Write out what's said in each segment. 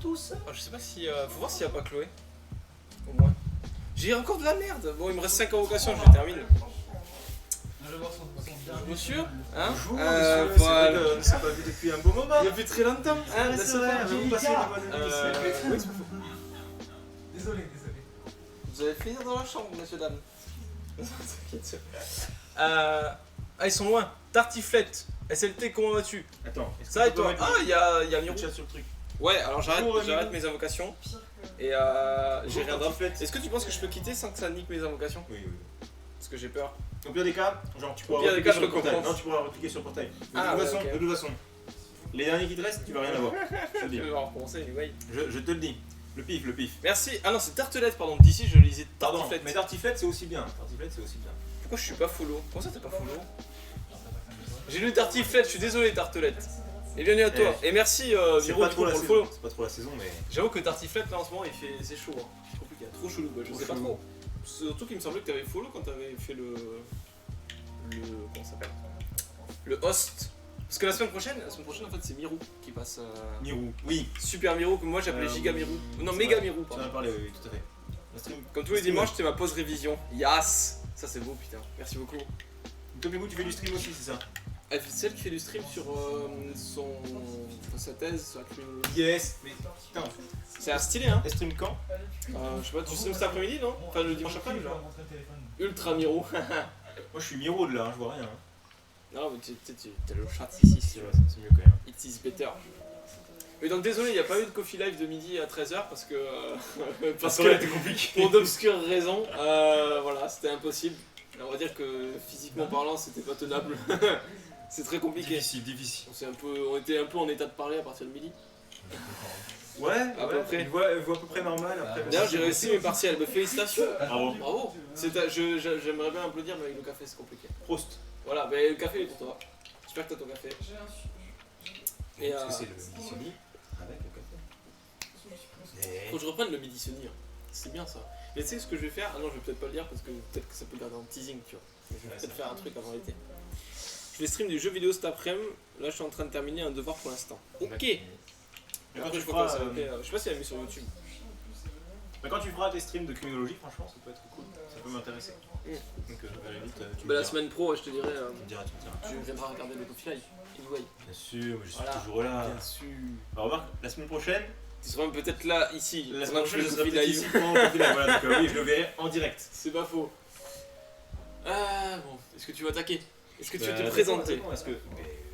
tous. Oh, je sais pas si... faut voir s'il y a pas Chloé. Au moins. J'ai encore de la merde. Bon, il me reste 5 invocations, je termine. Je vais voir son Monsieur, hein Bonjour, voilà. monsieur, c'est vrai qu'on ne s'est pas vu depuis un beau moment. Depuis très longtemps. Ah, c'est vrai, vous passez une bonne nuit. Oui, c'est pas faux. Désolé. Vous allez finir dans la chambre, messieurs, dames. T'inquiète. Ah, ils sont loin. Tartiflette. SLT, comment vas-tu? Attends, Ça et toi? Ah, il y a Miro. chat sur le truc. Ouais, alors Bonjour, j'arrête Miro. mes invocations. Et j'ai rien d'autre. Est-ce que tu penses que je peux quitter sans que ça nique mes invocations? Oui. Parce que j'ai peur. Au pire des cas, genre tu pourras Au pire des repliquer cas, sur je le portail. comprends. Non, tu pourras repliquer sur le portail. Ah, de, ouais, toute façon, ok. de toute façon, les derniers qui te restent, tu vas rien avoir. Je te le Je dis. vais recommencer, anyway. Je te le dis. Le pif. Merci. Ah non, c'est tartelette, pardon. D'ici, je lisais Pardon, tartiflette. mais tartiflette c'est aussi bien. Tartiflette c'est aussi bien. Pourquoi je suis pas follow? Comment ça t'es pas follow? J'ai lu tartiflette, je suis désolé, tartelette. Et bienvenue à toi. Et merci C'est Miro pas du trop coup, la pour le saison. follow. C'est pas trop la saison, mais. J'avoue que tartiflette là en ce moment c'est chaud. Hein. C'est compliqué, trop chelou. Bah, je sais pas trop. Surtout qu'il me semblait que t'avais follow quand t'avais fait le. Comment ça s'appelle? Le host. Parce que la semaine prochaine en fait c'est Mirou qui passe. Mirou. Oui. Super Mirou que moi j'appelais Giga Mirou. Non, c'est Méga vrai. Mirou, Tu en pardon. as parlé, oui, tout à fait. La stream. Comme tous les dimanches, c'était ma pause révision. Yas! Ça c'est beau, putain. Merci beaucoup. Tom Mirou, tu fais du stream aussi, c'est ça? Elle fait celle qui fait du stream sur sa thèse, sur la criminologie. Yes. Mais putain, C'est stylé, hein? elle stream quand? Je sais pas, tu stream cet après-midi, non? Enfin, le dimanche après-midi, genre. Ultra Miro. Moi je suis Miro de là, hein, je vois rien. Hein. Non, mais t'as le chat ici, C'est mieux quand même. it is better. Mais donc désolé, il n'y a pas eu de coffee live de midi à 13h parce que Parce que c'était compliqué. pour d'obscures raisons, voilà, c'était impossible. On va dire que physiquement parlant, c'était pas tenable. C'est très compliqué. Difficile. On était un peu en état de parler à partir de midi. Ouais, À peu près. Une voix à peu près normale. Après, D'ailleurs, j'ai réussi mes partiels. Bah, félicitations. Bravo. Bravo. J'aimerais bien applaudir, mais avec le café, c'est compliqué. Prost. Voilà, mais le café est pour toi. J'espère que t'as ton café. Et Est-ce que c'est le Midi avec le café? faut que je reprenne le midi Sony. Hein. C'est bien ça. Mais tu sais ce que je vais faire? Ah non, je vais peut-être pas le dire parce que peut-être que ça peut garder en teasing, tu vois. Mais je vais peut-être faire un truc avant l'été. Je vais stream du jeu vidéo cet après-midi. Là, je suis en train de terminer un devoir pour l'instant. Ok. Mais quand Après, tu je vois feras, comment ça va faire. Je sais pas si elle est mis sur YouTube. mais quand tu feras tes streams de criminologie, franchement, ça peut être cool. Ça peut m'intéresser. Donc, à la limite, tu me Bah, la diras. semaine pro, je te dirais. Tu me diras. Tu viendras regarder le coffee live. Anyway. Bien sûr, je suis Voilà. toujours là. Bien sûr. Alors, remarque, la semaine prochaine, Tu seras même peut-être là, ici. la pendant semaine que je fais prochaine, le je serai coffee peut-être live. ici pendant le coffee live. Voilà, donc oui, je le verrai en direct. C'est pas faux. Ah bon, est-ce que tu vas attaquer? Est-ce que tu veux te Bah, présenter? bon, est-ce que...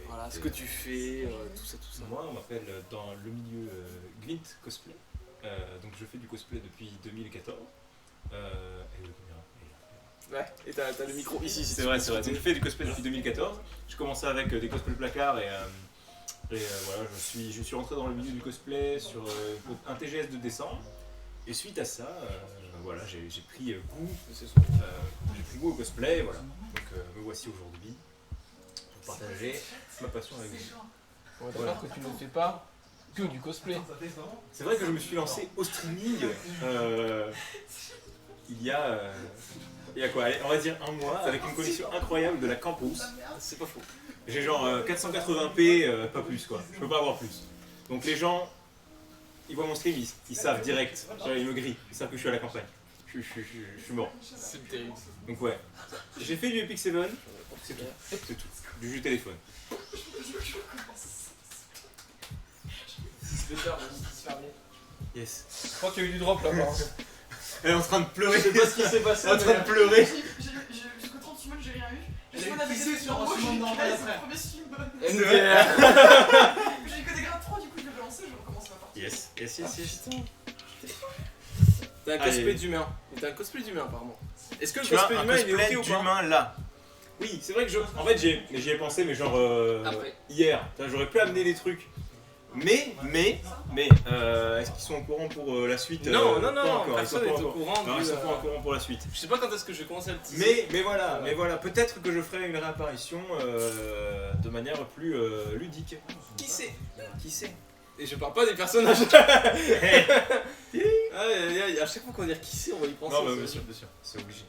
Voilà, ce que tu fais, tout ça. Moi, on m'appelle dans le milieu Glint Cosplay. Donc, je fais du cosplay depuis 2014. Et le caméra est là. Ouais, et t'as le micro ici. si C'est tu vrai, veux. c'est vrai. Donc, je fais du cosplay depuis 2014. Je commençais avec des cosplays placard et voilà, je suis rentré dans le milieu du cosplay sur un TGS de décembre. Et suite à ça, voilà, j'ai pris goût. C'est son. J'ai pris goût au cosplay, voilà. Donc me voici aujourd'hui pour partager ma passion avec vous. On va d'accord que tu ne fais pas que du cosplay. C'est vrai que je me suis lancé au streaming il y a quoi, allez, on va dire un mois, avec une connexion incroyable de la Campus. C'est pas faux. J'ai genre 480p, pas plus quoi, je peux pas avoir plus. Donc les gens, ils voient mon stream, ils savent direct, ils me grillent, ils savent que je suis à la campagne. Je suis mort. C'est terrible. Donc ouais, j'ai fait du Epic 7, c'est tout, du jeu téléphone. C'est better, vas-y, se fermer. Yes. Je crois qu'il y a eu du drop là-bas. Elle est en train de pleurer. Je sais pas ce qui s'est passé. En train de pleurer. Jusqu'au 30 Simone, j'ai rien eu. Elle Simone est avait pissée des sur un moi, Simone j'ai dans calé, le c'est frère. le premier Simone. NDR. J'ai eu que des grades 3, du coup, je l'ai balancé, je recommence ma partie. Yes. T'as un cosplay d'humain. T'as un cosplay d'humain apparemment. Est-ce que le Tu as cosplay un d'humain il est cosplay ok ou pas? d'humain là. Oui, c'est vrai que en fait j'y ai pensé mais genre Après. hier. J'aurais pu amener des trucs. Mais est-ce qu'ils sont au courant pour la suite? Non, Pas encore, ils personne sont n'est pas au encore. courant. Non, ils sont pas au courant pour la suite. Je sais pas quand est-ce que je vais commencer à le teaser. Mais voilà, peut-être que je ferai une réapparition de manière plus ludique. Qui sait? Qui sait? Et je parle pas des personnages. À chaque fois qu'on va dire qui sait, on va y penser. Non, bien sûr, c'est obligé.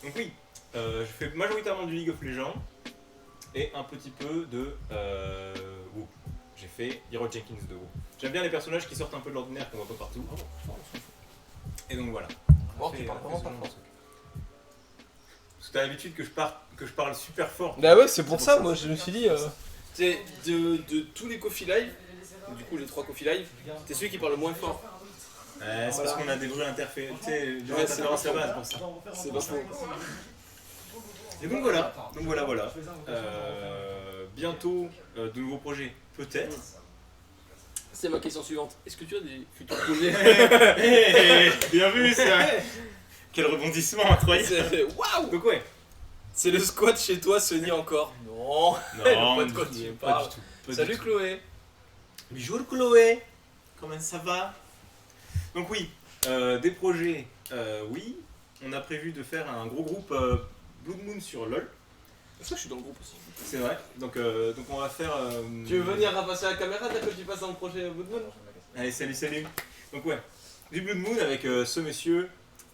Donc oui, je fais majoritairement du League of Legends et un petit peu de WoW. j'ai fait Leroy Jenkins 2. J'aime bien les personnages qui sortent un peu de l'ordinaire qu'on voit pas partout. Et donc voilà. Oh, tu parles vraiment pas fort. Parce que t'as l'habitude que je parle super fort. Bah ouais, c'est pour ça, moi je me suis dit. C'est de tous les Coffee Live, du coup les 3 Coffee Live, t'es celui qui parle le moins fort. C'est parce qu'on a des bruits interférents. Tu sais, les gens Ouais, interférents, ça va, c'est pour ça. C'est pas faux. Et donc voilà. Bientôt de nouveaux projets, peut-être. C'est ma question suivante. Est-ce que tu as des futurs projets? Bien vu ça. Quel rebondissement incroyable. Waouh! Donc ouais. C'est le squat chez toi, se nie encore. Non. Non, pas de quoi tu pas parles. du tout. Pas Salut du tout. Chloé. Bonjour Chloé. Comment ça va? Donc oui, des projets, oui. On a prévu de faire un gros groupe Blood Moon sur LoL. Est-ce que je suis dans le groupe aussi? C'est vrai. Donc on va faire. Tu veux venir rapasser la caméra dès que tu passes dans le projet Blood Moon? Allez, salut. Donc ouais, du Blood Moon avec ce monsieur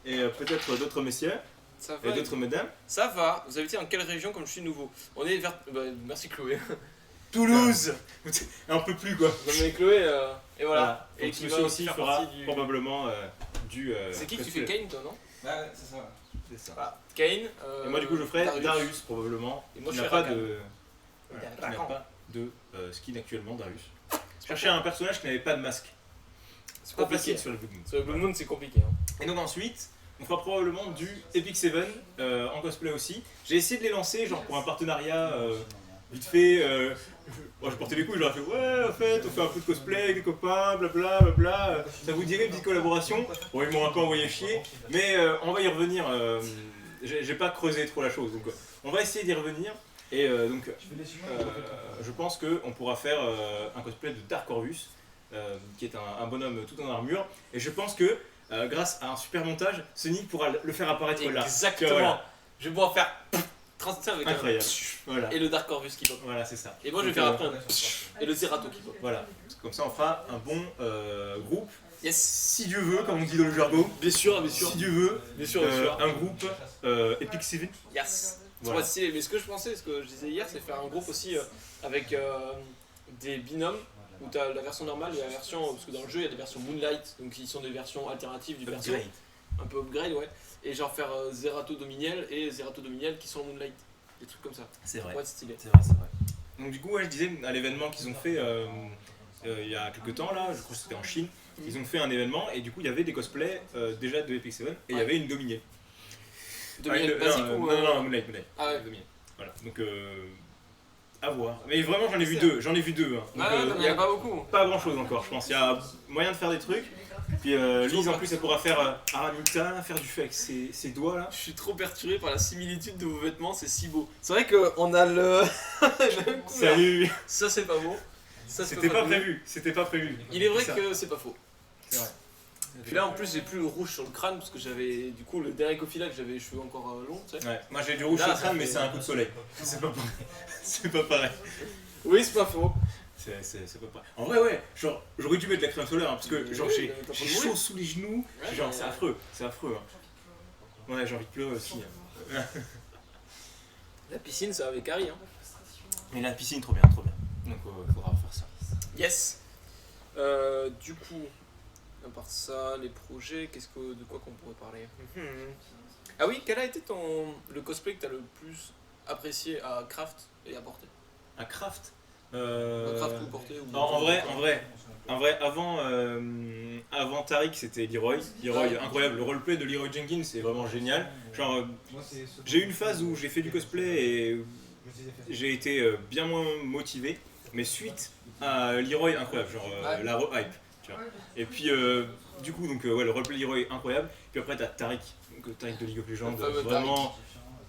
et peut-être d'autres messieurs Ça et va. d'autres mesdames. Ça va. Vous habitez dans quelle région comme je suis nouveau? On est vers. Bah, merci Chloé. Toulouse. Un peu plus quoi. Non mais Chloé, et voilà. Et Et ce qui monsieur va aussi faire fera partie du- probablement du. C'est qui tu cosplay. fais Kane toi non? Ouais, c'est ça. C'est ça. Voilà. Kane. Et moi du coup je ferai Darius probablement. Et moi, qui je n'a fais pas Rakan. de. Voilà, qui n'a Rakan. pas de skin actuellement Darius. Je cherchais un personnage qui n'avait pas de masque. C'est Pas compliqué. facile sur le Blood Moon. Sur le Blood Moon c'est compliqué. Hein. Et donc ensuite, on fera probablement du Epic Seven en cosplay aussi. J'ai essayé de les lancer genre pour un partenariat vite fait. Bon, je portais les couilles, j'aurais fait ouais en fait on fait un peu de cosplay avec des copains, blabla. Ça vous dirait une petite collaboration? Bon ils m'ont un peu envoyé chier, mais on va y revenir. J'ai pas creusé trop la chose, donc on va essayer d'y revenir. Et donc je pense qu'on pourra faire un cosplay de Dark Corvus, qui est un bonhomme tout en armure. Et je pense que grâce à un super montage, Sonic pourra le faire apparaître là. Exactement. Voilà. Je vais pouvoir faire 35 avec Incroyable. un Voilà. et le Dark Corvus qui pop. Voilà, c'est ça. Et moi je vais Donc, faire après un et le Zerato qui pop. Voilà. Comme ça, on fera un bon groupe. Yes. Si Dieu veut, comme on dit dans le jargon. Bien sûr, bien sûr. Si Dieu veut, Bien sûr, bien sûr. un groupe Epic Seven. Yes. Voilà. C'est stylé. Mais ce que je pensais, ce que je disais hier, c'est faire un groupe aussi avec des binômes où tu as la version normale et la version. Parce que dans le jeu, il y a des versions Moonlight, donc qui sont des versions alternatives du perso. Upgrade. Un peu upgrade, ouais. Et genre faire Zerato Dominiel et Zerato Dominiel qui sont en Moonlight. Des trucs comme ça. C'est vrai. Ouais, c'est stylé. C'est vrai, c'est vrai. Donc du coup, ouais, je disais, à l'événement qu'ils ont fait il y a quelques temps, là, je crois que c'était en Chine, ils ont fait un événement et du coup, il y a des cosplays déjà de Epic Seven et il y avait une Dominiel. Dominiel basique ou. Non, Moonlight. Ah ouais. Dominiel. Voilà, donc à voir. Mais vraiment, j'en ai vu deux. Hein. Donc, Ouais, il n'y y en a a pas beaucoup. pas grand chose encore, je pense. Il y a moyen de faire des trucs. Puis Lise, en plus, elle pourra faire Araminta, faire du feu avec ses doigts là. Je suis trop perturbé par la similitude de vos vêtements, c'est si beau. C'est vrai qu'on a le. la même couleur. Salut. Ça, c'est pas beau. Ça, c'est C'était pas beau. prévu. C'était pas prévu. Il est vrai Ça. que c'est pas faux. C'est vrai. Puis là, en plus, j'ai plus le rouge sur le crâne parce que j'avais. Du coup, le dernier Coffee Live, j'avais les cheveux encore longs, tu sais. Ouais. Moi j'ai du rouge Là, sur le ça crâne, mais fait- c'est un coup de soleil. C'est pas pareil. C'est pas pareil. Oui, c'est pas faux. C'est pas pareil. En vrai, ouais. Genre, j'aurais dû mettre de la crème solaire hein, parce que genre Oui, j'ai mais t'as pas j'ai de chaud mourir. sous les genoux. Ouais, Genre mais- c'est affreux. C'est affreux. Hein. Ouais, j'ai envie de pleurer aussi. Hein. La piscine, ça avec Harry, hein. Mais la piscine, trop bien, trop bien. Donc faudra faire ça. Yes. Du coup, à part ça, les projets, de quoi qu'on pourrait parler? Ah oui, quel a été le cosplay que t'as le plus apprécié à craft et à porter? Un craft. Craft ou porter ou... En vrai, avant Tariq, c'était Leroy. Leroy, Ouais. incroyable. Le roleplay de Leroy Jenkins, c'est vraiment génial. Genre, j'ai eu une phase où j'ai fait du cosplay et j'ai été bien moins motivé. Mais suite à Leroy, incroyable. Genre, Ouais. la hype. Tu vois. Et puis, du coup, donc, ouais, le roleplay Leroy, incroyable. Puis après, t'as Tariq. Donc, Tariq de League of Legends. Le fameux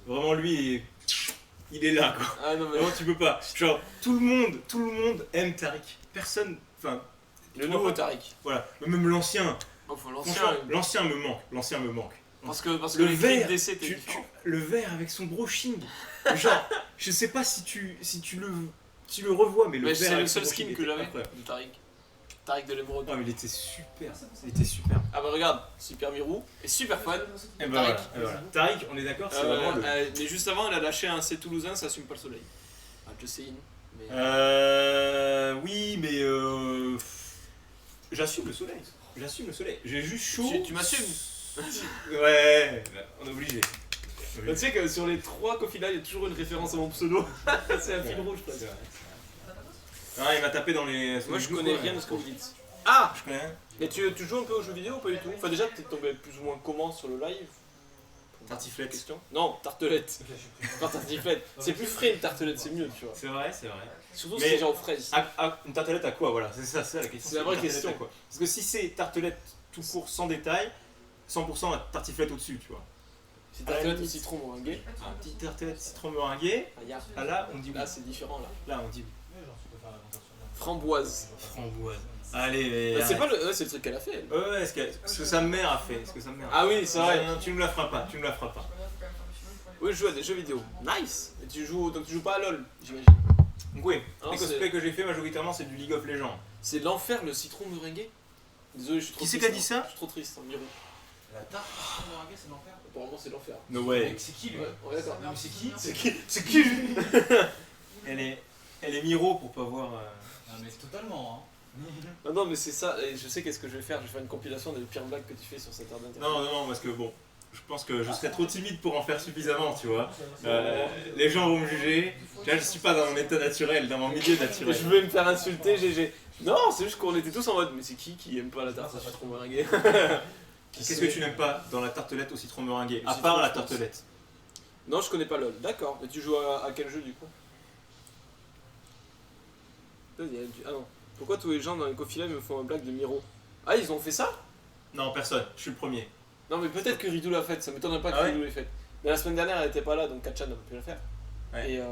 Vraiment, lui, il est là, quoi. Ah non, mais Vraiment, tu peux pas. Genre, tout le monde aime Tariq. Personne. Enfin, le nouveau Tariq. voilà. Même l'ancien. Oh, faut l'ancien. Franchement, l'ancien me manque. L'ancien me manque. Parce que Le les vert, clips d'essai étaient Tu- différents. le vert avec son brushing. Genre, je sais pas si tu le revois, mais le Mais vert c'est le avec son seul skin brushing que était j'avais incroyable. de Tariq. Tariq de l'émeraude. Ah, mais il était super. Il était super. Ah bah regarde, super Mirou et super fan. Et ben Tariq. voilà. Tariq, on est d'accord, c'est vraiment le. Mais juste avant, elle a lâché un C toulousain, ça assume pas le soleil. Ah, just saying. Mais... Oui, mais j'assume le soleil. J'assume le soleil. J'ai juste chaud. Tu m'assumes. Ouais, on est obligé. Tu sais que sur les 3 coffee là, il y a toujours une référence à mon pseudo. C'est un fil rouge presque. C'est vrai. Ah, il m'a tapé dans les. Moi je connais rien de ce que vous dites. Ah, Je connais rien. mais tu joues un peu aux jeux vidéo ou pas du tout? Enfin déjà t'es tombé plus ou moins comment sur le live? Tartiflette. Question. Non, tartelette. Pas tartiflette. C'est plus frais une tartelette, c'est mieux, tu vois. C'est vrai, c'est vrai. Surtout Mais- si c'est genre aux fraises. Une tartelette à quoi? Voilà, c'est ça la question. C'est la vraie une tartelette question. à quoi? Parce que si c'est tartelette tout court sans détail, 100% la tartiflette au-dessus, tu vois. C'est tartelette au citron meringué. Un petit tartelette citron meringué, Ah, y a- ah là on dit oui. Là c'est différent là. Là on dit oui. Framboise. Framboise. Allez, Bah, c'est pas le. Ouais, c'est le truc qu'elle a fait elle. Ouais, ce que sa mère a fait. Ah oui, c'est vrai. Non, tu ne la feras pas, tu ne la feras pas. Oui, je joue à des jeux vidéo. Nice. Mais tu joues pas à LoL, j'imagine. Donc oui, Ah, les c'est- cosplays que j'ai fait majoritairement c'est du League of Legends. C'est l'enfer le citron meringué. Désolé, je suis trop Qui c'est triste, qui a dit hein. ça? Je suis trop triste, Miro. La tarte meringuée, c'est l'enfer. Apparemment c'est l'enfer. No Mais way. c'est qui lui Ouais, ouais, d'accord. Mais c'est qui C'est qui? C'est qui lui? Elle est Miro pour pas voir. Ah, mais totalement, hein. Non, non, mais c'est ça, et je sais qu'est-ce que je vais faire. Je vais faire une compilation des pires blagues que tu fais sur cette heure d'interview. Non, parce que bon, je pense que je serais trop timide pour en faire suffisamment, tu vois. Les gens vont me juger. Là, je suis pas dans mon état naturel, dans mon milieu Et naturel. je vais me faire insulter, GG. Non, c'est juste qu'on était tous en mode, mais c'est qui aime pas la tarte au citron meringué? Qu'est-ce que tu n'aimes pas dans la tartelette au citron meringué? Le À citron, part la je pense. tartelette. Non, je connais pas LoL. D'accord, mais tu joues à quel jeu du coup? Ah non. Pourquoi tous les gens dans les coffee live me font une blague de Miro? Ah, ils ont fait ça? Non, personne, je suis le premier. Non, mais peut-être que Ridou l'a faite, ça m'étonnerait pas que Ah ouais Ridou l'ait faite. Mais la semaine dernière, elle était pas là, donc Kachan n'a pas pu la faire. Ouais. Et bah,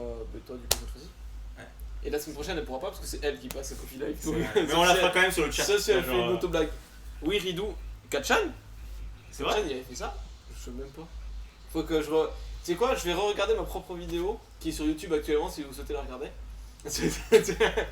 toi, du coup, cette fois-ci. Ouais. Et la semaine prochaine, elle pourra pas parce que c'est elle qui passe au coffee live. C'est vrai. Mais on la fera quand même sur le chat. Ça, si elle fait Genre, une auto-blague. Oui, Ridou. Kachan? C'est vrai? Kachan, il avait fait ça? Je sais même pas. Faut que je re... Tu sais quoi, je vais re-regarder ma propre vidéo qui est sur YouTube actuellement si vous souhaitez la regarder.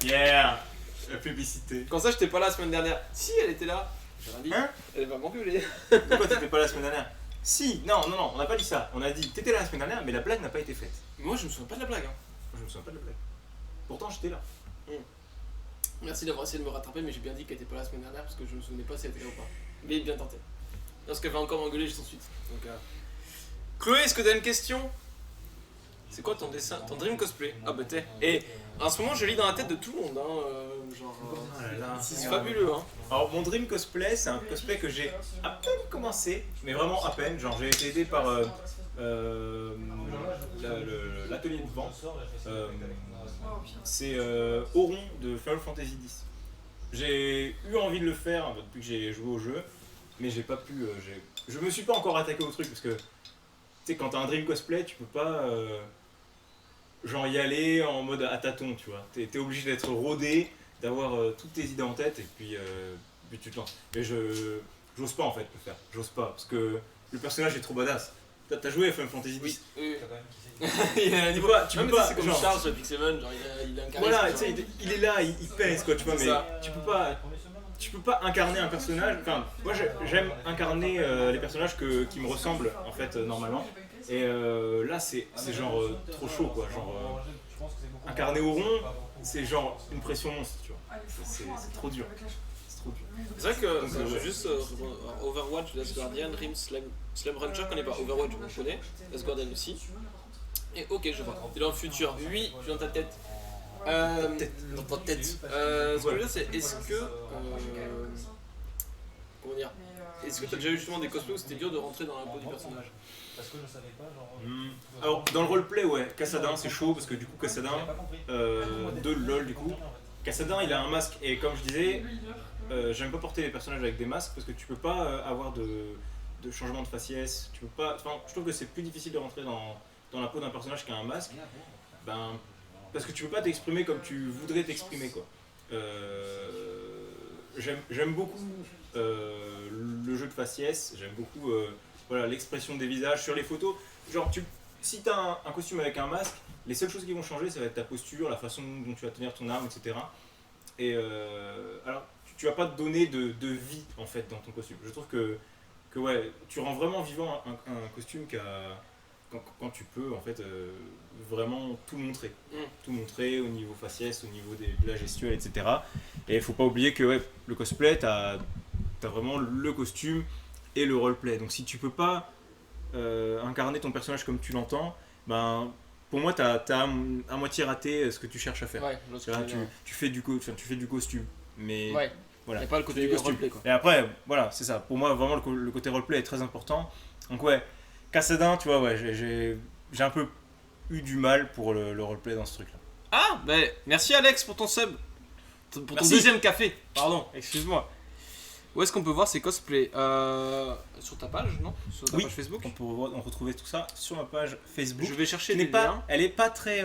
Yeah! La publicité. Quand ça, j'étais pas là la semaine dernière. Si, elle était là. J'ai rien dit. Hein? Elle va m'engueuler. Pourquoi t'étais pas là la semaine dernière? Si, non, on n'a pas dit ça. On a dit t'étais là la semaine dernière, mais la blague n'a pas été faite. Moi, je me souviens pas de la blague. Hein. Je me souviens pas de la blague. Pourtant, j'étais là. Merci d'avoir essayé de me rattraper, mais j'ai bien dit qu'elle était pas là la semaine dernière parce que je me souvenais pas si elle était là ou pas. Mais bien tenté. Parce qu'elle va encore m'engueuler juste ensuite. Donc, Chloé, est-ce que t'as une question? C'est quoi ton dessin, ton dream cosplay? Ah bah t'es. Et en ce moment, je lis dans la tête de tout le monde. Hein, genre, Oh là là. c'est fabuleux. Hein. Alors, mon dream cosplay, c'est un cosplay que j'ai à peine commencé, mais vraiment à peine. Genre, j'ai été aidé par l'atelier de vente. C'est Auron de Final Fantasy X. J'ai eu envie de le faire depuis que j'ai joué au jeu, mais j'ai pas pu. Je me suis pas encore attaqué au truc parce que tu sais, quand t'as un dream cosplay, tu peux pas genre y aller en mode à tâtons, tu vois. T'es obligé d'être rodé, d'avoir toutes tes idées en tête et puis tu te lances. Mais j'ose pas en fait le faire. J'ose pas parce que le personnage est trop badass. T'as joué à Final Fantasy X? Oui, oui. T'as quand même qui c'est. Il a un niveau. Tu Non, peux mais pas, c'est comme genre- Charles sur Pixelmon, genre il a un charisme. Voilà, tu genre. sais, il est là, il pèse quoi, tu vois, C'est mais ça. tu peux pas incarner un personnage. Enfin, moi j'aime incarner les personnages qui me ressemblent en fait normalement. Et là c'est genre trop chaud quoi, genre incarner Auron, c'est genre une pression monstre, tu vois. C'est trop dur. C'est trop dur. C'est vrai que Donc, je veux ouais. juste Overwatch, Last Guardian, Rim, Slam Rancher, je connais pas. Overwatch, je connais. Last Guardian aussi. Et ok, je vois. T'es dans le futur. Oui, je suis dans ta tête. Dans ta tête. Ce que je veux dire, c'est est-ce que. Comment dire? Est-ce que t'as déjà eu justement des cosplays où c'était dur de rentrer dans la peau du personnage? Parce que je savais pas, genre. Alors dans le roleplay ouais, Cassadin c'est chaud parce que du coup Cassadin de LOL du coup. Cassadin il a un masque et comme je disais, j'aime pas porter les personnages avec des masques parce que tu peux pas avoir de changement de faciès, tu peux pas. Enfin, je trouve que c'est plus difficile de rentrer dans la peau d'un personnage qui a un masque, ben parce que tu peux pas t'exprimer comme tu voudrais t'exprimer quoi. J'aime beaucoup le jeu de faciès, j'aime beaucoup voilà, l'expression des visages sur les photos. Genre si t'as un costume avec un masque, les seules choses qui vont changer ça va être ta posture, la façon dont tu vas tenir ton arme, etc. Et alors tu vas pas te donner de vie en fait dans ton costume. Je trouve que ouais, tu rends vraiment vivant un costume qui quand tu peux en fait vraiment tout montrer. Tout montrer au niveau faciès, au niveau de la gestuelle, etc. Et il faut pas oublier que le cosplay, t'as vraiment le costume et le roleplay. Donc si tu peux pas incarner ton personnage comme tu l'entends, ben pour moi t'as à moitié raté ce que tu cherches à faire. Ouais, je vois ce que C'est-à-dire, tu veux dire. tu fais du costume, mais Ouais, voilà. y a pas le côté Du costume. roleplay quoi. Et après, voilà, c'est ça. Pour moi, vraiment, le côté roleplay est très important. Donc ouais, Cassadin, tu vois, ouais, j'ai un peu eu du mal pour le roleplay dans ce truc-là. Ah, bah merci Alex pour ton sub. Pour ton Merci. deuxième café. Pardon, excuse-moi. Où est-ce qu'on peut voir ces cosplays sur ta page, non? Sur ta Oui. page Facebook. On retrouver tout ça sur ma page Facebook. Je vais chercher Qui des n'est pas, liens. elle est pas très. Et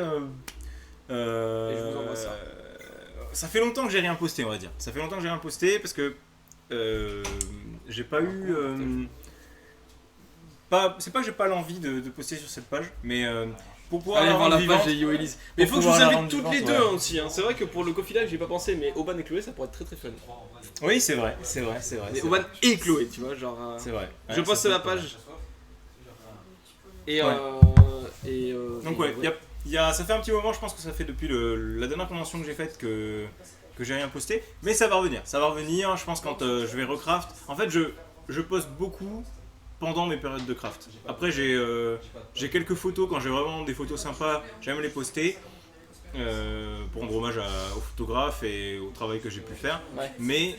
je vous envoie ça. Ça fait longtemps que j'ai rien posté, on va dire. Ça fait longtemps que j'ai rien posté parce que j'ai pas eu. C'est pas que j'ai pas l'envie de poster sur cette page, mais pour pouvoir Allez la voir la rendre page vivante, de Yo Elise. Mais il faut que je pouvoir vous la invite rendre toutes les vivante, deux ouais. aussi. Hein. C'est vrai que pour le Coffee Live, j'ai pas pensé, mais Oban et Chloé, ça pourrait être très très fun. Oui, c'est vrai. Mais Oban et Chloé, tu vois, genre. C'est vrai. Je Ouais, poste ça la peut être page. Et Ouais. Donc ouais, ça fait un petit moment, je pense que ça fait depuis la dernière convention que j'ai faite que j'ai rien posté, mais ça va revenir, je pense quand je vais recraft. En fait, je poste beaucoup pendant mes périodes de craft. Après, j'ai quelques photos, quand j'ai vraiment des photos sympas, j'aime les poster pour rendre hommage aux photographes et au travail que j'ai pu faire. Ouais. Mais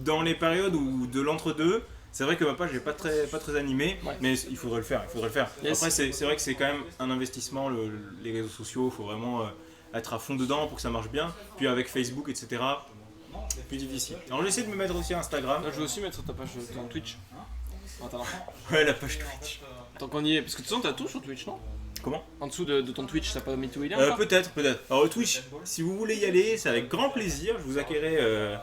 dans les périodes où de l'entre-deux, c'est vrai que ma page n'est pas très animée, Ouais. mais il faudrait le faire. Yes. Après, c'est vrai que c'est quand même un investissement, les réseaux sociaux, il faut vraiment être à fond dedans pour que ça marche bien. Puis avec Facebook, etc., plus difficile. Alors j'essaie de me mettre aussi à Instagram. Je vais aussi mettre sur ta page ton Twitch. Attends, Ouais, la page Twitch. tant qu'on y est. Parce que de toute façon, t'as tout sur Twitch, non? Comment En dessous de ton Twitch, t'as pas mis tous les liens encore Peut-être. Alors Twitch, si vous voulez y aller, c'est avec grand plaisir. Je vous accueillerai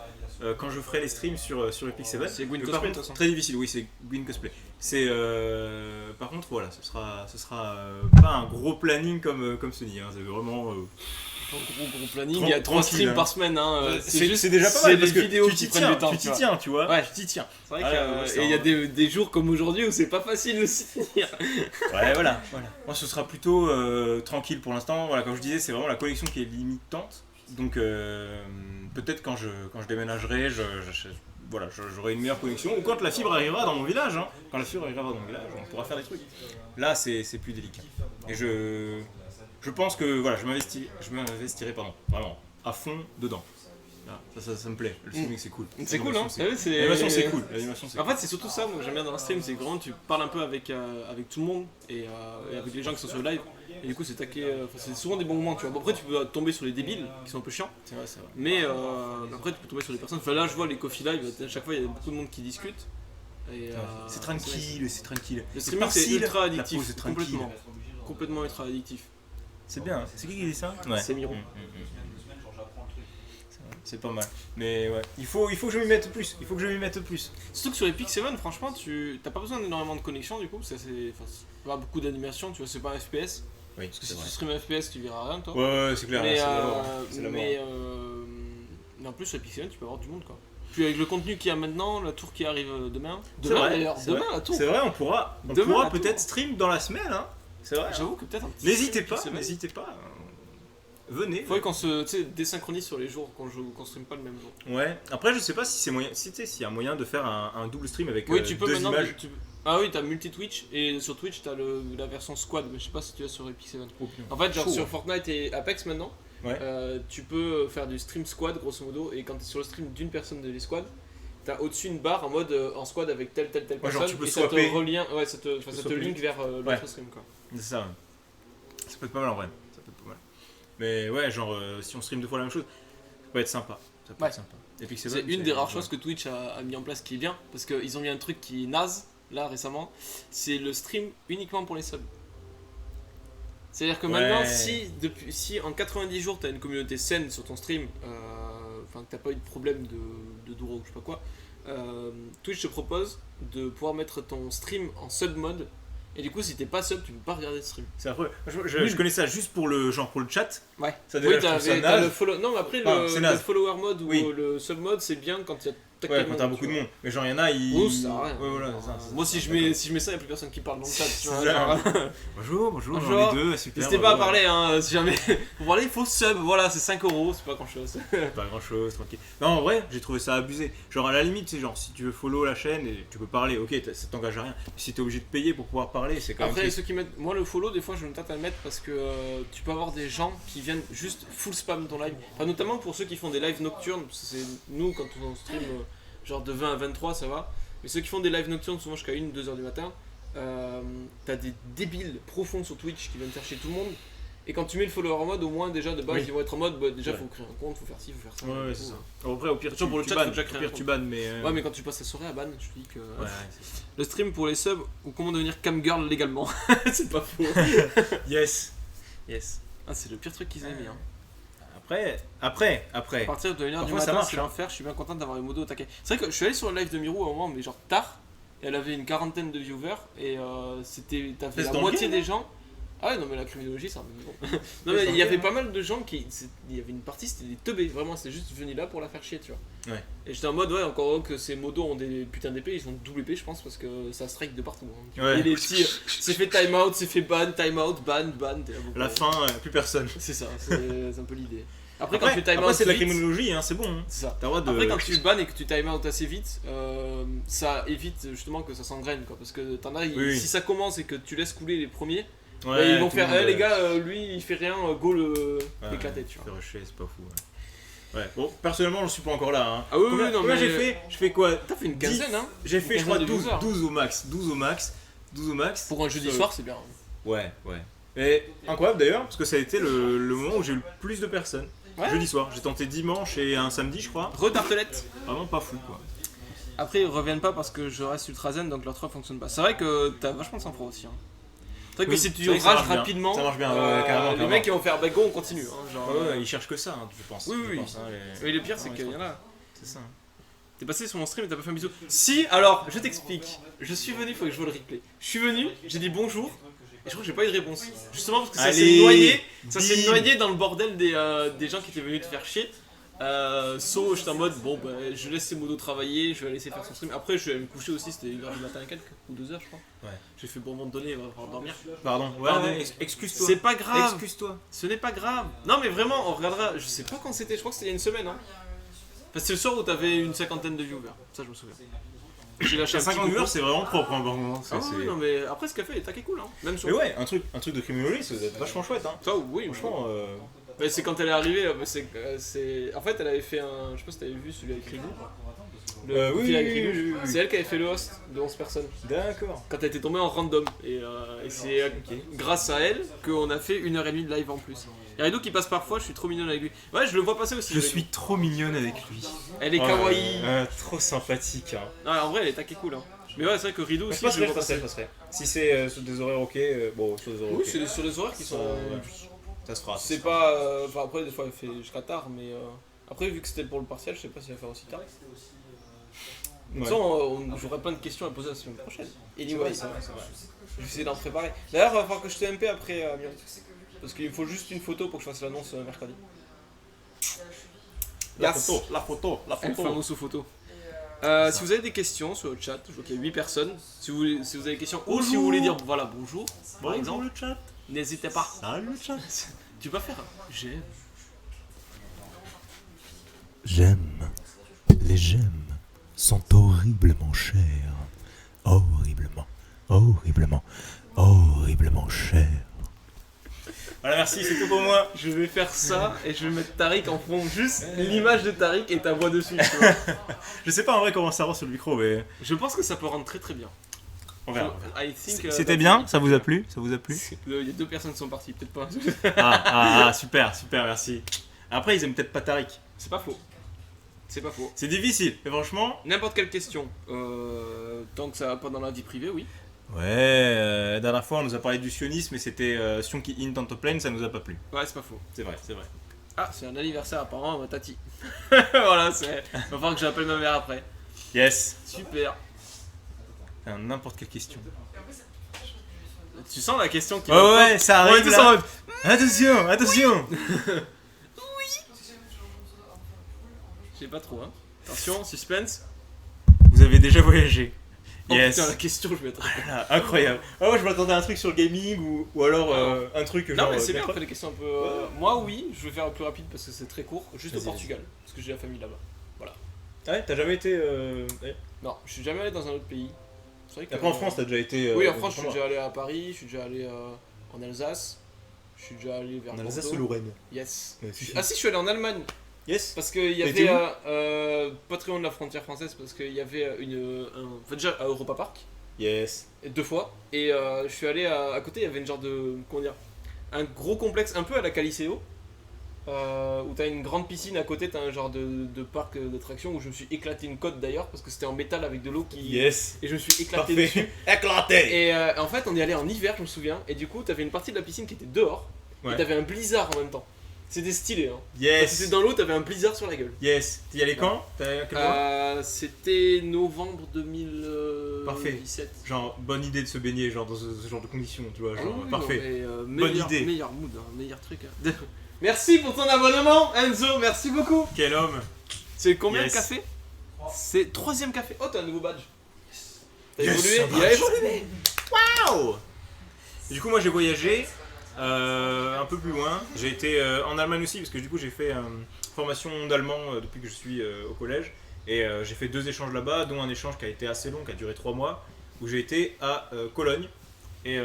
quand je ferai les streams sur Epic 7. C'est Gwyn Mais Cosplay, par de contre, toute façon. très difficile, oui, c'est Gwyn Cosplay. Par contre, voilà, ce sera pas un gros planning comme Sony. Hein, c'est vraiment. Gros planning, il y a 3 tranquille, streams hein. par semaine. Hein. C'est déjà pas c'est mal parce les que vidéos tu qui t'y prennent du temps. tiens, tu vois. Ouais. Tu t'y tiens. C'est vrai Ah, qu'il ouais, y a des jours comme aujourd'hui où c'est pas facile de s'y tenir. Ouais, voilà. Moi, ce sera plutôt tranquille pour l'instant. Voilà, comme je disais, c'est vraiment la collection qui est limitante. Donc, peut-être quand je déménagerai, voilà, j'aurai une meilleure connexion. Ou quand la fibre arrivera dans mon village, hein. Quand la fibre arrivera dans mon village, on pourra faire des trucs. Là, c'est plus délicat. Et je pense que voilà, je m'investirai vraiment à fond dedans. Là, ça me plaît. Le streaming, c'est cool. C'est cool, hein. L'animation, c'est cool. En fait, c'est surtout ça, moi j'aime bien dans un stream, c'est que vraiment tu parles un peu avec tout le monde et avec les gens qui sont sur le live. Et du coup, c'est c'est souvent des bons moments, tu vois. Bon, après, tu peux tomber sur les débiles qui sont un peu chiants, C'est vrai. mais après, tu peux tomber sur les personnes. Enfin, là, je vois les coffee live, à chaque fois, il y a beaucoup de monde qui discute. Et, C'est tranquille. Le streaming, c'est facile, ultra la addictif, pause est tranquille. complètement ultra addictif. C'est bien. C'est qui dit ça? C'est Miro. C'est pas mal. Mais ouais, il faut que je m'y mette plus. Surtout que sur Epic 7, franchement, t'as pas besoin d'énormément de connexion du coup, c'est pas beaucoup d'animation, tu vois, c'est pas un FPS. Oui, Parce que si tu stream un FPS, tu verras rien toi. Ouais, c'est clair. Mais, c'est la mort. C'est la mort. mais en plus sur Epic 7, tu peux avoir du monde quoi. Puis avec le contenu qu'il y a maintenant, la tour qui arrive demain. C'est Demain vrai, d'ailleurs, c'est demain vrai. la tour. C'est vrai, on pourra Demain, la peut-être tour. stream dans la semaine, hein. C'est vrai. J'avoue que peut-être un petit. N'hésitez stream pas. Epic 7. Venez. Faudrait qu'on se désynchronise sur les jours, qu'on stream pas le même jour. Ouais. Après, je sais pas si c'est moyen. S'il y a moyen de faire un double stream avec Oui, tu peux deux maintenant. images. Ah oui, t'as multi-Twitch et sur Twitch t'as la version squad, mais je sais pas si tu as sur Epic 7. En fait, genre Chaud, sur hein. Fortnite et Apex maintenant, Ouais. tu peux faire du stream squad grosso modo, et quand t'es sur le stream d'une personne de l'esquad, t'as au-dessus une barre en mode en squad avec telle personne, genre, tu peux et ça te swapper. relient, ouais, ça te swapper. link vers l'autre Ouais. stream quoi. C'est ça. Ouais. Ça peut être pas mal en vrai. Mais ouais, genre si on stream deux fois la même chose, ça peut être sympa. Ouais. Epic C'est 7, une des rares choses que Twitch a mis en place qui est bien, parce qu'ils ont mis un truc qui est naze là récemment, c'est le stream uniquement pour les subs. C'est-à-dire que maintenant, si en 90 jours t'as une communauté saine sur ton stream, enfin que t'as pas eu de problème de Douro ou je sais pas quoi, Twitch te propose de pouvoir mettre ton stream en sub mode. Et du coup, si t'es pas sub, tu peux pas regarder le stream. C'est affreux. Je connais ça juste pour le chat. Ouais. Ça Oui, déjà, je trouve ça t'as naze. le follow. Non, mais après, Ah, c'est le naze. follower mode ou Oui. le sub mode, c'est bien quand il y a Ouais, quand t'as beaucoup de monde. Mais genre, il y en a, ils. Oh, ça sert à rien. Ouais, voilà, c'est ça. Moi, si je mets ça, il n'y a plus personne qui parle dans le chat. Tu vois, C'est ça. genre, Bonjour, Bonjour. on est deux, super. n'hésitez pas à parler, hein, si jamais. Pour parler, il faut sub, voilà, c'est 5€, c'est pas grand chose. Pas grand chose, tranquille. Non, en vrai, j'ai trouvé ça abusé. Genre, à la limite, c'est genre, si tu veux follow la chaîne et tu peux parler, ok, ça t'engage à rien. Mais si t'es obligé de payer pour pouvoir parler, c'est quand même. Après, triste. ceux qui mettent. Moi, le follow, des fois, je me tâte à le mettre parce que tu peux avoir des gens qui viennent juste full spam ton live. Enfin, notamment pour ceux qui font des lives nocturnes. Parce que c'est nous, quand on stream genre de 20 à 23, ça va. Mais ceux qui font des lives nocturnes, souvent jusqu'à 1-2 heures du matin, t'as des débiles profonds sur Twitch qui viennent faire chier tout le monde. Et quand tu mets le follower en mode, au moins déjà de base, Oui. ils vont être en mode bah, déjà Ouais. faut créer un compte, faut faire ci, faut faire ça. Ouais, et c'est tout. ça. Après, au pire, Surtout pour le chat, faut bannes. déjà Au créer un pire, compte. tu bannes, mais. Ouais, mais quand tu passes la soirée à ban, je te dis que. Ouais, c'est ça. Le stream pour les subs ou comment devenir camgirl légalement. C'est pas faux. Yes. Yes. Ah, c'est le pire truc qu'ils aient mis. Hein. Après. À partir de 1h du Parfois, ça matin, marche, c'est hein. l'enfer, je suis bien content d'avoir les modos au taquet. C'est vrai que je suis allé sur le live de Mirou à un moment, mais genre tard, et elle avait une quarantaine de viewers, et t'avais C'est la dans le moitié game, des gens. Ah ouais, non, mais la criminologie, c'est un peu bon. Non, mais il y avait pas mal de gens qui. Il y avait une partie, c'était des teubés, vraiment, c'était juste venu là pour la faire chier, tu vois. Ouais. Et j'étais en mode, ouais, encore heureux que ces modos ont des putains d'épées, ils ont double épée, je pense, parce que ça strike de partout. Hein. Ouais. Et les petits, c'est fait time out, c'est fait ban, time out, ban, ban. t'es là, bon, À la ouais. fin, plus personne. C'est ça, c'est un peu l'idée. Après, Après, quand tu time après, out, c'est de la vite, criminologie, hein, c'est bon. Hein. c'est ça. T'as le droit de. Après, quand tu ban et que tu time out assez vite, ça évite justement que ça s'engraine quoi. Parce que t'en as, Oui. si ça commence et que tu laisses couler les premiers, Ouais, bah, ils vont tout le faire, monde, les gars, lui il fait rien, go l'éclater, tu Fait vois. rusher, c'est pas fou. Ouais. Bon, personnellement, je suis pas encore là. Hein. Ah oui, Combien, oui, non, combien mais- j'ai fait Je fais quoi T'as fait une 10, quinzaine, hein. J'ai fait, Une je crois, quinzaine de 12, viewers. 12 au max. 12 au max. 12 au max. Pour un jeudi Ça- soir, c'est bien. Ouais. Et incroyable d'ailleurs, parce que ça a été le moment où j'ai eu le plus de personnes. Ouais. Jeudi soir. J'ai tenté dimanche et un samedi, je crois. Retartelette. Vraiment pas fou, quoi. Après, ils reviennent pas parce que je reste ultra zen donc leur truc fonctionne pas. C'est vrai que t'as vachement de sang-froid aussi. Hein. C'est vrai que Oui, si c'est tu vrai que ça rages marche bien. rapidement, Ça marche bien, ouais, carrément, les carrément. mecs ils vont faire bah go, on continue. Hein, genre, Ouais, ils cherchent que ça, hein, je pense. Oui, je oui. pense, hein, Et le pire, c'est Ouais, qu'il y en a. C'est ça. T'es passé sur mon stream et t'as pas fait un bisou. Si, alors, je t'explique. Je suis venu, faut que je vois le replay. Je suis venu, j'ai dit bonjour, et je crois que j'ai pas eu de réponse. Justement parce que ça s'est Allez, noyé. Ça bim. s'est noyé dans le bordel des gens qui étaient venus te faire chier. So, j'étais en mode, bon, bah, je laisse ces modos travailler, je vais la laisser faire son stream. Après, je vais aller me coucher aussi, c'était 1h du matin et quelques, ou 2h, je crois. Ouais. J'ai fait bon, à un moment donné, il va falloir dormir. Pardon. Pardon. Excuse-toi. C'est pas grave, Excuse-toi. ce n'est pas grave. Non, mais vraiment, on regardera, je sais pas quand c'était, je crois que c'était il y a une semaine. Hein. Enfin, c'est le soir où t'avais une cinquantaine de viewers, ça je me souviens. J'ai lâché un petit 50 coucou. viewers, c'est vraiment propre, hein, par contre. Ah oui, non mais après ce qu'elle fait est taqué cool hein. Même sur. Mais ouais, un truc de criminologie, ça doit être vachement chouette, hein. Ça oui, Franchement, Mais c'est quand elle est arrivée, c'est. En fait elle avait fait un. Je sais pas si t'avais vu celui avec Rigou. Le oui, profil avec oui, Rigou. oui, oui, oui. C'est elle qui avait fait le host de 11 personnes. d'accord. Quand elle était tombée en random. Et c'est grâce à elle qu'on a fait 1h30 de live en plus. Et Rigou qui passe parfois, je suis trop mignonne avec lui. Ouais, je le vois passer aussi. Je Rigou. suis trop mignonne avec lui. Elle est kawaii. Trop sympathique, hein. Non, en vrai elle est taqué cool hein. Mais ouais, c'est vrai que Rido Je aussi, je le vois passer. passerai. Si c'est sur des horaires ok, bon, sur des horaires Oui, ok. c'est sur les horaires qui sont. Ouais. Ça se fera. C'est pas. Enfin, après, des fois, elle fait jusqu'à tard, mais. Après, vu que c'était pour le partiel, je sais pas si elle va faire aussi tard. De toute façon, j'aurai plein de questions à poser la semaine prochaine. Anyway, c'est vrai. je vais essayer d'en préparer. D'ailleurs, il va falloir que je te MP après, Myriam. Parce qu'il me faut juste une photo pour que je fasse l'annonce mercredi. La Yes. photo. Elle fameuse photo. Si vous avez des questions sur le chat, je vois qu'il y a 8 personnes. Si vous avez des questions ou si vous voulez dire voilà bonjour, par exemple, le chat. n'hésitez pas. Salut le chat. Tu peux faire j'aime. J'aime. Les gemmes sont horriblement chères. Horriblement chères. Voilà, merci, c'est tout pour moi. Je vais faire ça et je vais mettre Tariq en fond, juste l'image de Tariq et ta voix dessus. Tu vois. Je sais pas en vrai comment ça rend sur le micro, mais Je pense que ça peut rendre très très bien. on verra. I think, C'était bien. Ça vous a plu? Il y a 2 personnes qui sont parties, peut-être pas. Super, merci. Après, ils aiment peut-être pas Tariq. C'est pas faux. C'est pas faux. C'est difficile, mais franchement. N'importe quelle question, tant que ça va pas dans la vie privée, oui. Ouais, la dernière fois on nous a parlé du sionisme et c'était Sion qui in plane, ça nous a pas plu. Ouais, c'est pas faux. C'est vrai. Ah, c'est un anniversaire apparemment à ma tati. Voilà, c'est. Va falloir que j'appelle ma mère après. Yes. Super. N'importe quelle question. Tu sens la question qui Ouais, ça Ouais, arrive tout là. ça en mode, Attention. je sais pas trop, hein. Attention, suspense. Vous avez déjà voyagé? Oh Yes. putain, la question, je vais être. Ah, incroyable. Ah, moi je m'attendais à un truc sur le gaming ou alors un truc genre. Non, mais c'est bien, on d'accord. fait des questions un peu. Moi, oui, je vais faire plus rapide parce que c'est très court. Juste au Vas-y, Portugal, parce que j'ai la famille là-bas. Ah ouais, t'as jamais été. Ouais. Non, je suis jamais allé dans un autre pays. C'est vrai que. Après en France, t'as déjà été. Oui, en France, je suis comment déjà allé à Paris, je suis déjà allé en Alsace, je suis déjà allé vers En Alsace ou Bordeaux. Lorraine? Yes. Ouais, si, si. Ah si, je suis allé en Allemagne. Yes. Parce qu'il y T'as été avait, pas très loin de la frontière française, parce qu'il y avait enfin déjà à Europa Park, Yes. 2 fois, et je suis allé à côté, il y avait une genre de, comment dire, un gros complexe, un peu à la Caliceo, où t'as une grande piscine à côté, t'as un genre de parc d'attractions, où je me suis éclaté une côte d'ailleurs, parce que c'était en métal avec de l'eau qui... Yes. Et je me suis éclaté dessus. Parfait. Éclaté. Et en fait, on y allait en hiver, je me souviens, et du coup, t'avais une partie de la piscine qui était dehors, Ouais. et t'avais un blizzard en même temps. C'était stylé, hein. Quand Yes. t'étais dans l'eau, t'avais un blizzard sur la gueule. Yes. T'y allais quand? T'as quel mois? C'était novembre 2017. Parfait. Genre, bonne idée de se baigner genre dans ce genre de conditions, tu vois, Ah genre, oui, oui, parfait. non, mais, meilleur, idée. Meilleur mood, hein, meilleur truc. Hein. Merci pour ton abonnement, Enzo, merci beaucoup. Quel homme. C'est combien Yes. de café? C'est 3ème café. Oh, t'as un nouveau badge. T'as Yes, évolué. un Il a badge. évolué. Waouh. Du coup, moi j'ai voyagé un peu plus loin. J'ai été en Allemagne aussi parce que du coup j'ai fait formation d'allemand depuis que je suis au collège et j'ai fait 2 échanges là-bas, dont un échange qui a été assez long, qui a duré 3 mois, où j'ai été à Cologne et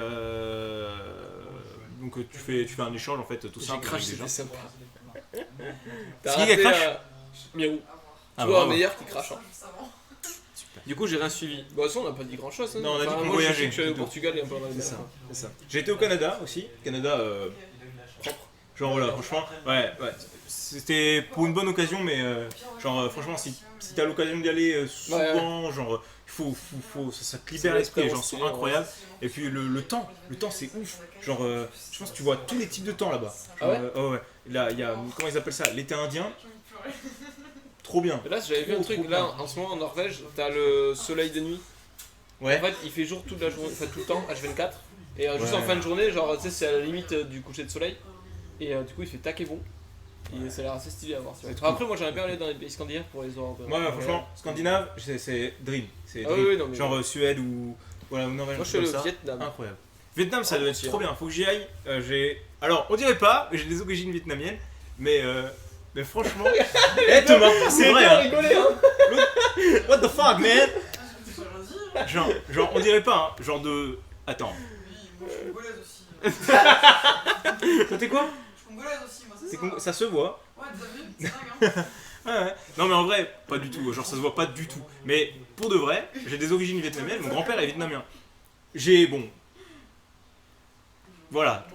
donc tu fais un échange en fait tout J'ai simple. crash, avec des c'était gens. sympa. C'est qui qui a crash Mirou. Ah, Tu vois, un bravo. meilleur qui crache. Hein. Juste avant. Du coup, j'ai rien suivi. Bah, de toute façon, on n'a pas dit grand chose. Hein. Non, on a dit qu'on moi, voyageait, Je sais que je suis allé au plutôt. Portugal et un peu en Allemagne. C'est ça, c'est ça. J'ai été au Canada aussi. Canada propre. Genre voilà, franchement, ouais. C'était pour une bonne occasion, mais genre franchement, si t'as l'occasion d'y aller souvent, genre ça te libère l'esprit, les gens sont incroyables. Et puis le temps c'est ouf. Genre, je pense que tu vois tous les types de temps là-bas. Ah ouais ouais. Là, il y a, comment ils appellent ça, l'été indien. Trop bien. Et là, j'avais vu un truc. trop Là, bien. en ce moment, en Norvège, t'as le soleil de nuit. Ouais. En fait, il fait jour toute la journée, enfin tout le temps, H24. Et juste Ouais. en fin de journée, genre, tu sais, c'est à la limite du coucher de soleil. Et du coup, il fait tac et bon. Et ça a l'air assez stylé à voir. C'est Enfin, après, moi, j'aimerais bien aller dans les pays scandinaves pour les voir. Moi, franchement, Scandinave, c'est Dream. C'est Ah Dream. oui, non, mais- Genre Suède ou voilà, ou Norvège. Moi, je suis allé comme au ça. Vietnam. Incroyable. Vietnam, ça Ah, doit moi être aussi, trop hein. bien. Faut que j'y aille. Alors, on dirait pas, mais j'ai des origines vietnamiennes. Mais franchement, Thomas, c'est vrai. Hein. Rigoler, hein. What the fuck, man? J'ai rien dit. Genre, on dirait pas. Hein. Genre de. Attends. Oui, moi je suis congolaise aussi. Toi, t'es quoi? Je suis congolaise aussi, moi c'est ça. Ça se voit. Ouais, t'as vu? C'est dingue, hein. Ouais. Non, mais en vrai, pas du tout. Genre, ça se voit pas du tout. Mais pour de vrai, j'ai des origines vietnamiennes. Mon grand-père est vietnamien. Bon. Voilà.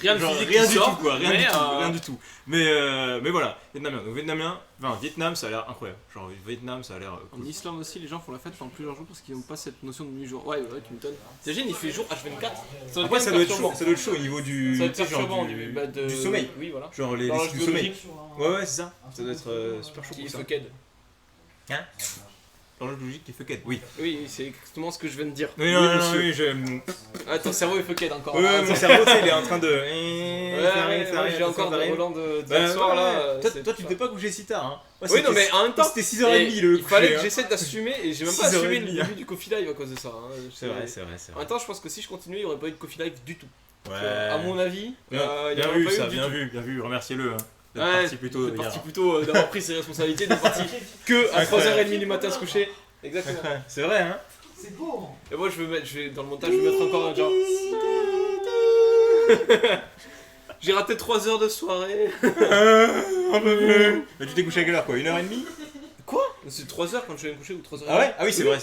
Rien de Genre, physique rien qui du sort, tout quoi, rien mais, du tout, rien du tout. Mais voilà, vietnamien. Donc Vietnam ça a l'air incroyable. Genre Vietnam ça a l'air En cool. Islande aussi, les gens font la fête pendant plusieurs jours parce qu'ils n'ont pas cette notion de nuit-jour. Ouais, tu m'étonnes. T'imagines, il fait jour H24. Après ça doit être chaud au niveau du Ça doit être tu sais, genre perturbant du sommeil. Oui, voilà. Genre les L'horloge cycles du sommeil. biologique. Ouais c'est ça. Ça doit être super chaud Qui pour ça. fucked. Hein? L'horloge biologique qui est fucked. Oui. Oui, c'est exactement ce que je viens de dire. Oui non, monsieur. oui, je Ah, ton cerveau est fucked encore. Ouais, Ah, mon cerveau tu sais, il est en train de Ouais, j'ai encore des relents d'hier soir là. Toi tu t'es pas couché si tard hein. Moi, Oui, c'était- non, mais en même temps, c'était 6h30 le il fallait coucher, que hein. j'essaie d'assumer et j'ai même pas 6h30, assumé le hein. début du Coffee Live à cause de ça. hein. C'est vrai. En même temps, je pense que si je continuais, il n'y aurait pas eu de Coffee Live du tout. Ouais. À mon avis, il n'y Bien aurait vu pas eu ça, du bien tout. vu, remerciez-le. Hein. D'être Ouais, parti plus tôt c'est hier. parti plutôt d'avoir pris ses responsabilités, d'être parti que à 3h30 du matin se coucher. Exactement. C'est vrai hein. C'est beau. Et moi, je vais dans le montage, je vais mettre encore un genre. J'ai raté 3 heures de soirée. Un peu plus. Mais tu t'es couché à quelle heure quoi? 1h30? Quoi? C'est 3 heures quand je vais me coucher ou 3h30? Ah ouais? Ah oui c'est vrai.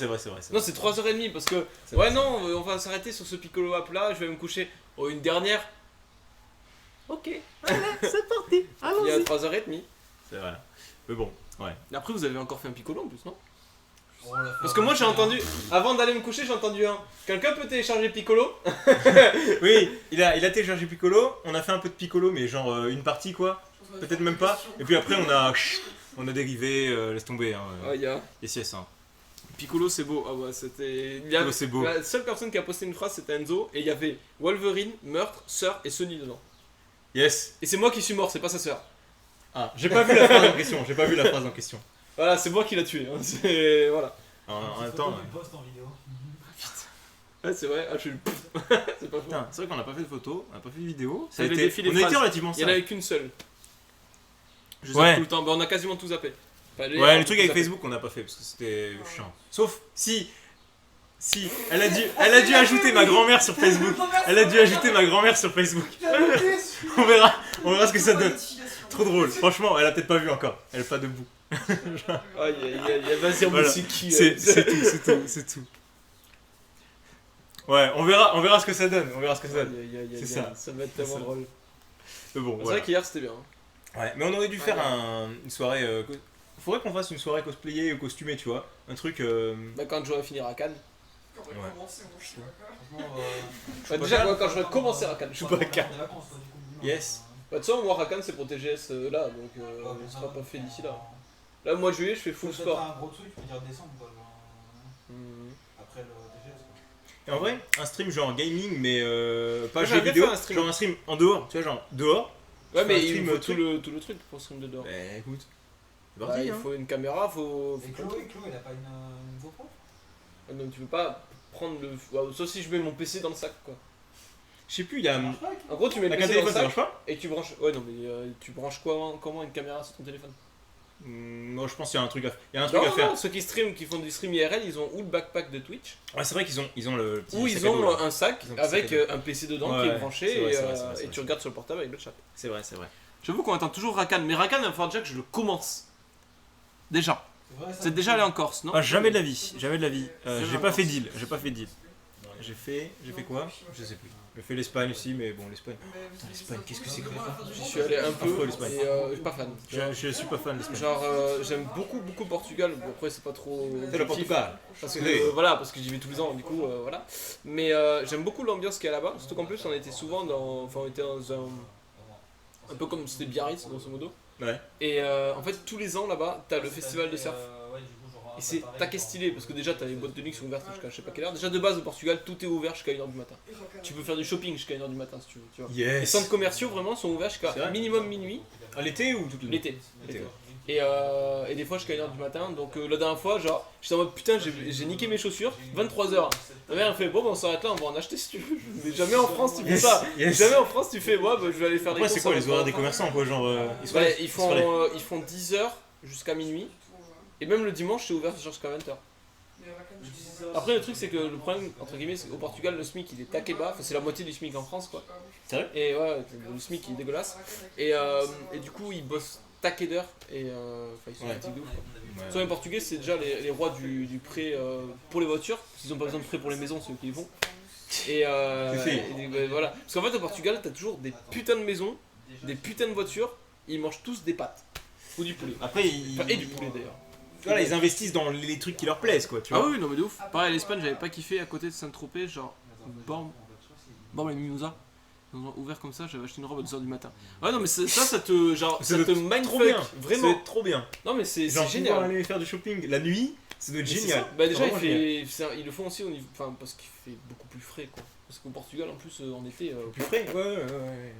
Non, c'est 3h30 parce que. C'est Ouais, vrai. non, on va s'arrêter sur ce piccolo à plat, je vais me coucher. Oh, une dernière. Ok. C'est parti. Il y a 3h30. C'est vrai. Mais bon, ouais. Et après, vous avez encore fait un piccolo en plus, non? On l'a fait Parce que moi, j'ai entendu. Avant d'aller me coucher, j'ai entendu un. Quelqu'un peut télécharger Piccolo? Oui, il a téléchargé Piccolo, on a fait un peu de Piccolo mais genre une partie quoi. Peut-être même pas. Et puis après on a dérivé, laisse tomber hein. Ah, il y a. Yes yes hein. Piccolo, c'est beau. Ah ouais, c'était. Il y a- Piccolo, c'est beau. La seule personne qui a posté une phrase, c'était Enzo. Et il y avait Wolverine, Meurtre, Sœur et Sony dedans. Yes. Et c'est moi qui suis mort, c'est pas sa sœur. Ah, j'ai pas vu la phrase en question, Voilà, c'est moi qui l'a tué. Hein. C'est... Voilà. En même temps, Il poste en vidéo. Ouais, c'est vrai. Ah, je suis... c'est pas faux. putain, c'est vrai qu'on n'a pas fait de photos, on n'a pas fait de vidéos. Ça, les défis, les on a été phrases. relativement Il y en sage. avait qu'une seule. Je zappe Ouais. tout le temps. Bah, on a quasiment tout zappé. Enfin, Ouais, le truc avec Facebook, on n'a pas fait parce que c'était chiant. Sauf si, elle a dû ajouter ma grand-mère sur Facebook. Elle a dû ajouter ma grand-mère sur Facebook. On verra ce que ça donne. Trop drôle. Franchement, elle a peut-être pas vu encore. Elle est pas debout. Aïe, vas-y, on Voilà. c'est qui C'est tout. Ouais, on verra ce que ça donne. On verra ce que ça donne. C'est ça. Ça va être tellement ça. drôle. Mais bon, C'est voilà. vrai qu'hier c'était bien. Ouais, mais on aurait dû faire Ouais. une soirée. Faudrait qu'on fasse une soirée cosplayée ou costumée, tu vois. Un truc. Bah, quand j'aurai fini à Cannes. Ouais. Franchement, Bah, déjà, moi, quand j'aurai commencé à Cannes. Je suis pas à Cannes. des vacances, quoi, du coup. Yes. Bah, de toute façon, moi, Rakan c'est pour TGS là, donc ce sera pas fait d'ici là. Là, au mois de juillet, je fais full Faut sport. peut-être un gros truc, je peux dire décembre, quoi. Genre, Mhm. après le TGS, quoi. Et en vrai, un stream genre gaming, mais pas Moi, jeu j'avais fait vidéo. un stream. Genre un stream en dehors, tu vois, genre dehors. Ouais, mais un il stream, faut truc. tout le truc pour stream de dehors. Bah écoute, c'est Bah, parti, il hein. faut une caméra, faut. Et Chloé, il a pas une GoPro? Donc tu peux pas prendre le. Ouais, sauf si je mets mon PC dans le sac quoi. Je sais plus, il y a. Ça marche pas, avec En gros, tu mets le Avec un PC dans le téléphone, ça sac marche pas? et tu branches. Ouais, non, mais tu branches comment une caméra sur ton téléphone? Moi je pense qu'il y a un truc à faire. Non, ceux qui font du stream IRL, ils ont ou le backpack de Twitch, Ouais, c'est vrai qu'ils ont le petit. ou sac ils à dos, ont là. un sac Ils ont un avec sac à un PC dedans Ouais, qui est ouais, branché c'est vrai, et, c'est vrai, c'est vrai, c'est et vrai. tu regardes sur le portable avec le chat. C'est vrai. J'avoue qu'on attend toujours Rakan, mais Rakan, il va falloir déjà que je le commence. Déjà. C'est vrai, ça, C'est déjà allé en Corse, non? Ah, jamais de la vie. J'ai Jamais pas fait encore. deal. J'ai fait quoi? Je sais plus. J'ai fait l'Espagne aussi, mais bon, l'Espagne. l'Espagne, qu'est-ce que c'est que J'y suis allé un peu Affreux, l'Espagne. et je suis pas fan. Je suis pas fan de l'Espagne. Genre, j'aime beaucoup Portugal. Bon, après, c'est pas trop. C'est le objectif. Portugal. Parce que Oui. voilà, parce que j'y vais tous les ans, du coup, voilà. Mais j'aime beaucoup l'ambiance qu'il y a là-bas. Surtout qu'en plus, on était souvent dans. Enfin, on était dans un peu comme c'était Biarritz, grosso modo. Ouais. Et en fait, tous les ans là-bas, t'as le festival de surf. Ouais, du coup, genre, Et c'est taquet stylé parce que déjà, t'as les boîtes de nuit qui sont ouvertes jusqu'à je sais pas quelle heure. Déjà, de base, au Portugal, tout est ouvert jusqu'à 1h du matin. Tu peux faire du shopping jusqu'à 1h du matin si tu veux, tu vois. Les Yes. centres commerciaux vraiment sont ouverts C'est jusqu'à vrai minimum minuit, À l'été ou toute l'été. L'été, ouais. Et des fois jusqu'à 1h du matin. Donc la dernière fois, genre, j'étais en mode putain, j'ai niqué mes chaussures, 23h. Ma mère elle fait bon, bah, on s'arrête là, on va en acheter si tu veux. Mais jamais en France tu fais Yes, ça. yes. Jamais en France tu fais, ouais, bah, je vais aller faire des Après, courses. c'est quoi à les horaires des 23h. commerçants, quoi? Genre. Ouais, ils se relaient. font 10h jusqu'à minuit. Et même le dimanche, c'est ouvert jusqu'à 20h. Après, le truc, c'est que le problème, entre guillemets, c'est qu'au Portugal, le SMIC il est taquet bas. Enfin, c'est la moitié du SMIC en France, quoi. C'est vrai? Et ouais, le SMIC il est dégueulasse. Et du coup, ils bossent taquet d'heures. Et enfin, ils sont Ouais. fatigués de ouf, quoi. Ouais. Soit les Portugais, c'est déjà les rois du prêt pour les voitures, parce qu'ils ont pas besoin de prêt pour les maisons, c'est eux qui les font. Et, C'est fait. voilà. Parce qu'en fait, au Portugal, t'as toujours des putains de maisons, des putains de voitures, ils mangent tous des pâtes. Ou du poulet. Après, Enfin, et du poulet d'ailleurs. Voilà, ils investissent dans les trucs qui leur plaisent, quoi, tu Ah vois. oui, non mais de ouf. Pareil, l'Espagne, j'avais pas kiffé à côté de Saint-Tropez, genre Born et Mimosa. Ils ont ouvert comme ça, j'avais acheté une robe à 2h du matin. Ouais, non mais ça te. Genre, ça doit te être trop mindfuck. bien. Vraiment. C'est trop bien. Non mais c'est Genre, pouvoir génial. aller faire du shopping la nuit, ça doit être Mais c'est génial. ça. Bah déjà Vraiment génial. ils le font aussi au niveau, enfin parce qu'il fait beaucoup plus frais quoi. Parce qu'au Portugal en plus en été Plus frais? Ouais.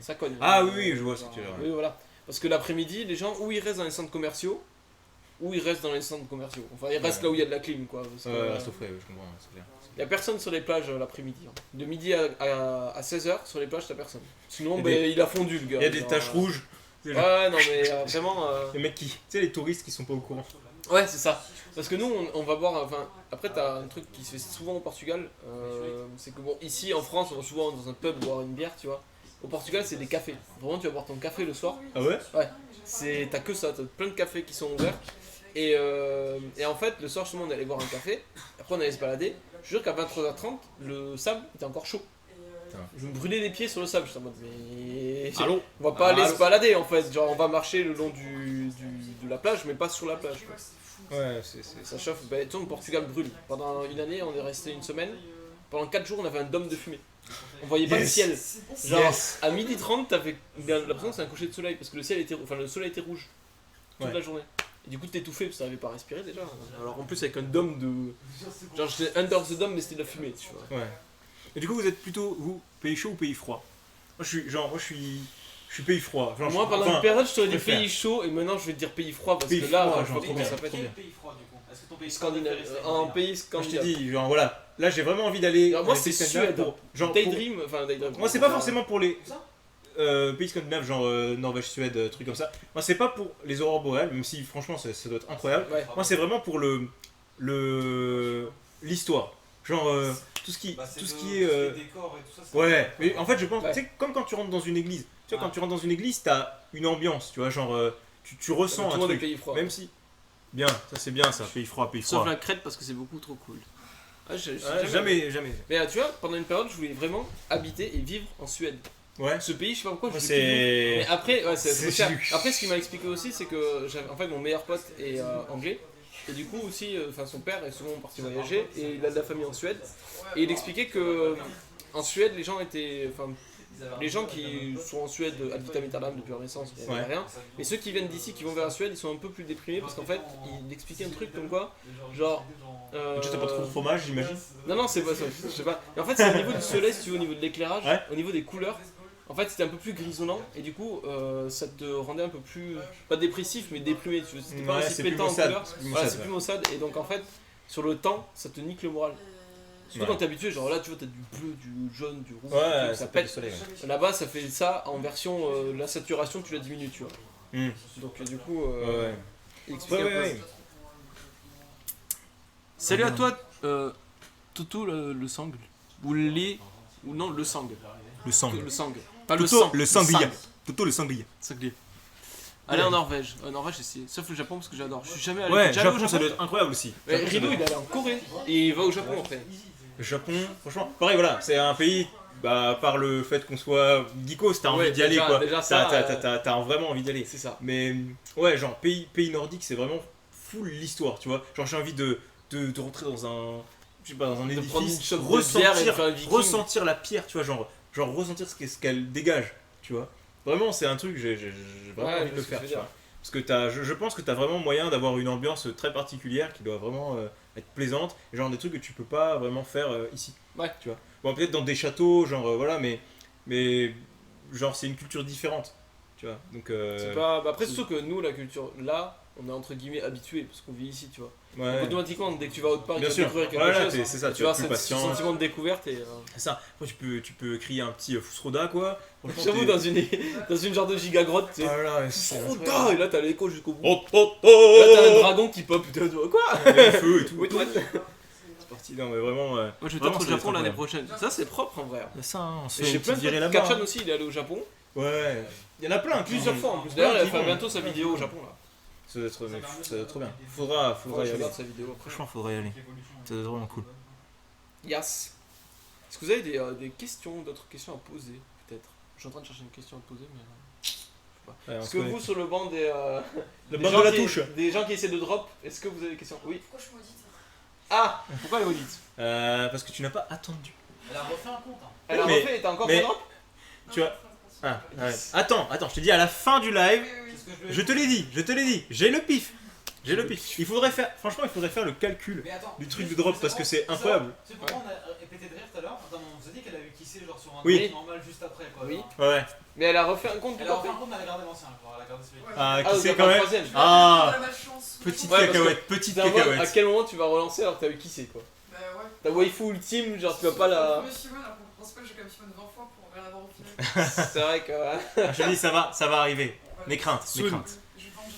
ça cogne. Ah oui, je vois ce que tu veux dire. Oui voilà. Parce que l'après-midi les gens ou ils restent dans les centres commerciaux ou ils restent dans les centres commerciaux. Enfin ils restent Ouais. là où il y a de la clim quoi. Parce que, Ouais, reste au frais, je comprends, c'est clair. il y a personne sur les plages l'après-midi. Hein. De midi à 16h sur les plages t'as personne. Sinon Il y a ben, des- il a fondu le gars. Il y a des genre, taches rouges. C'est genre- Ouais non mais vraiment. Les mecs qui. Tu sais, les touristes qui sont pas au courant. Ouais, c'est ça. Parce que nous, on va boire. Enfin, après, t'as un truc qui se fait souvent au Portugal. C'est que bon, ici en France, on va souvent dans un pub boire une bière, tu vois. Au Portugal, c'est des cafés. Vraiment, tu vas boire ton café le soir. Ah ouais? T'as que ça, t'as plein de cafés qui sont ouverts. Et en fait, le soir, justement, on allait boire un café. Après, on allait se balader. Je jure qu'à 23h30, le sable était encore chaud. Putain. Je me brûlais les pieds sur le sable. J'étais en mode, mais. Allô? On va pas Allô aller se balader en fait. Genre, on va marcher le long de la plage, mais pas sur la plage. Quoi. Ouais, c'est. Ça chauffe. Bah, tu sais, le Portugal brûle. Pendant une année, on est resté une semaine. Pendant 4 jours, on avait un dôme de fumée. On voyait pas le Yes. ciel. Genre, Yes. à 12h30, t'avais l'impression que c'est un coucher de soleil parce que le ciel était, enfin, le soleil était rouge toute Ouais. la journée. Et du coup, t'étouffais parce que t'arrivais pas à respirer déjà. Alors en plus, avec un dôme de. Genre, j'étais under the dome, mais c'était de la fumée, tu vois. Ouais. Et du coup, vous êtes plutôt, vous, pays chaud ou pays froid? Moi, je suis. je suis pays froid. Genre, Moi, pendant enfin, une période, je t'aurais dit je préfère. pays chaud et maintenant je vais te dire pays froid parce Pays que là, froid, je genre, vois trop comment bien, ça peut être. Quel pays froid du coup? Est-ce que ton pays Scandinave, préféré, c'est un lequel? pays Moi, je scandinave. t'ai dit, genre voilà, là j'ai vraiment envie d'aller. Alors, moi, dans les c'est pays scandinaves Suède. genre, Daydream, enfin Daydream. Moi, c'est pas forcément pour les Ça pays scandinaves, genre Norvège, Suède, trucs comme ça. Moi, c'est pas pour les aurores boréales, même si franchement, ça doit être incroyable. Ouais. Moi, c'est vraiment pour l'histoire. Genre tout ce qui, Bah, c'est tout ce le- qui est. les décors et tout ça. c'est Ouais, un peu mais en fait, je pense, Ouais. tu sais, comme quand tu rentres dans une église. Tu vois, Ah. quand tu rentres dans une église, t'as une ambiance, tu vois, genre tu ressens Tout un le monde est truc. pays froid. Même si. Bien, ça c'est bien ça, pays froid, pays froid. Sauf la Crète parce que c'est beaucoup trop cool. Ah, Ouais, jamais, jamais. Mais tu vois, pendant une période, je voulais vraiment habiter et vivre en Suède. Ouais. Ce pays, je sais pas pourquoi, je Moi, voulais toujours. Mais c'est. après, ouais, c'est c'est- cher. Après, ce qu'il m'a expliqué aussi, c'est que en fait, mon meilleur pote est anglais. Et du coup, aussi, enfin, son père est souvent parti voyager. Et il a de la famille en Suède. Et il expliquait que en Suède, les gens étaient. Enfin, les gens qui sont en Suède ad vitam aeternam depuis leur naissance, il n'y Ouais. a rien. Et ceux qui viennent d'ici, qui vont vers la Suède, ils sont un peu plus déprimés parce qu'en fait, il expliquait un truc comme quoi. Genre. Tu t'as pas trop de fromage, j'imagine. Non, c'est pas ça, je sais pas. Et en fait, c'est au niveau du soleil, si tu veux, au niveau de l'éclairage, Ouais. au niveau des couleurs. En fait, c'était un peu plus grisonnant et du coup, ça te rendait un peu plus. Pas dépressif, mais déprimé. Tu veux. C'était pas Ouais, aussi c'est plus pétant en maussade. couleurs. C'est plus Voilà, maussade, c'est ouais. plus maussade. Et donc, en fait, sur le temps, ça te nique le moral. Surtout Ouais. quand t'es habitué, genre là, tu vois, t'as du bleu, du jaune, du rouge, Ouais, ça pète pète. le soleil. Ouais. Là-bas, ça fait ça en version. La saturation, tu la diminues, tu vois. Hmm. Donc, du coup, Ouais. il explique Ouais, un peu ouais, ça. ouais. Salut à toi, Toto le sangle. Ou les. Ou non, le sang. Le sang. Le sang. Pas le Toto, sang. le sanglier. sang. Toto le sanglier. Sanglier. Allez en Norvège. Norvège, c'est. Sauf le Japon parce que j'adore. Je suis jamais allé. Ouais, T'es jamais au Japon, ça doit être incroyable aussi. Mais Japon, ça Rido, doit il est allé en Corée. Et il va au Japon après. être- Japon, franchement, pareil, voilà, c'est un pays. Bah, par le fait qu'on soit geekos, t'as envie Ouais, d'y aller déjà- quoi. déjà ça, T'as vraiment envie d'y aller. C'est ça. Mais ouais, genre pays nordique, c'est vraiment full l'histoire, tu vois. Genre j'ai envie de rentrer dans un, je sais pas, dans un De prendre une édifice, shot de bière et de faire un viking. ressentir la pierre, tu vois, genre ressentir ce qu'elle dégage, tu vois. Vraiment, c'est un truc, j'ai vraiment Ouais, envie de je le sais faire, ce que tu tu veux vois. Parce que je pense que t'as vraiment moyen d'avoir une ambiance très particulière qui doit vraiment être plaisante, et genre des trucs que tu peux pas vraiment faire ici. Ouais. Tu vois. Bon, peut-être dans des châteaux, genre voilà, mais genre c'est une culture différente, tu vois. Donc C'est pas. Bah après, surtout que nous, la culture, là, on est entre guillemets habitués parce qu'on vit ici, tu vois. ouais. Donc, automatiquement, dès que tu vas autre part, Bien tu vas sûr, découvrir quelque voilà, chose. c'est ça, Tu vois, plus ce patient. sentiment de découverte et. C'est ça. Après, tu peux crier un petit Fusroda, quoi. Franchement, J'avoue, t'es- dans une genre de gigagrotte, tu sais. Ah là là, c'est Fusroda, et là t'as l'écho jusqu'au bout. Oh, oh, Là t'as un oh dragon qui pop, putain, quoi? Il y a le feu et tout. Oui, toi. C'est parti, non, mais vraiment. Moi je vais Vraiment, peut-être au ça doit Japon être l'année incroyable. prochaine. Ça c'est propre en vrai. Ça, on se Et fait j'ai une plein petite de virée potes. là-bas. Karchan hein. aussi il est allé au Japon. Ouais. Il y en a plein. Plusieurs fois en plus. Plein D'ailleurs il qui va faire vont. bientôt sa vidéo au Japon là. Ça doit être trop bien. Faudra Faut y je aller. regarde sa vidéo après. Franchement, faudrait y aller. Ça doit être vraiment cool. Yes. Est-ce que vous avez des questions, d'autres questions à poser peut-être? Je suis en train de chercher une question à poser mais. Ouais, on Est-ce se que connaît. vous sur le banc des. Le des banc gens de la qui- touche. Des gens qui essaient de drop, est-ce que vous avez des questions? Oui. Pourquoi je maudite? Ah pourquoi les audits? Parce que tu n'as pas attendu. Elle a refait un compte. Hein. Elle a Mais- refait, t'as encore mais- ton drop? Tu vois. Ah, ouais. Attends, je te dis à la fin du live. Oui, oui, C'est ce oui. que je lui ai Je te l'ai dit. J'ai le pif. Franchement, il faudrait faire le calcul. Mais attends, Du truc juste de drop pour parce que c'est savoir- incroyable. C'est pourquoi on a répété de rire tout à l'heure. Attends, on vous a dit qu'elle a eu kissé genre sur un Oui. truc normal juste après quoi. Oui. genre. Ouais. Mais elle a refait un compte Elle du a coup refait après? un compte, mais elle a gardé l'ancien. Genre, elle a gardé celui Ouais. Ah, Ah, qui donc c'est t'as quand pas le même. troisième. Ah. La malchance. Petite Ouais, parce que cacahuète, petite C'est un moment, à cacahuète. quel moment tu vas relancer alors que t'as eu qui c'est quoi? Bah ouais. Ta waifu ultime, genre tu vas pas la. Je me suis alors qu'on pense pas que j'ai quand même Simone 20 fois pour rien avoir au final. C'est vrai que. Ah, je te dis, ça va arriver. Mes craintes, mes Soon. craintes.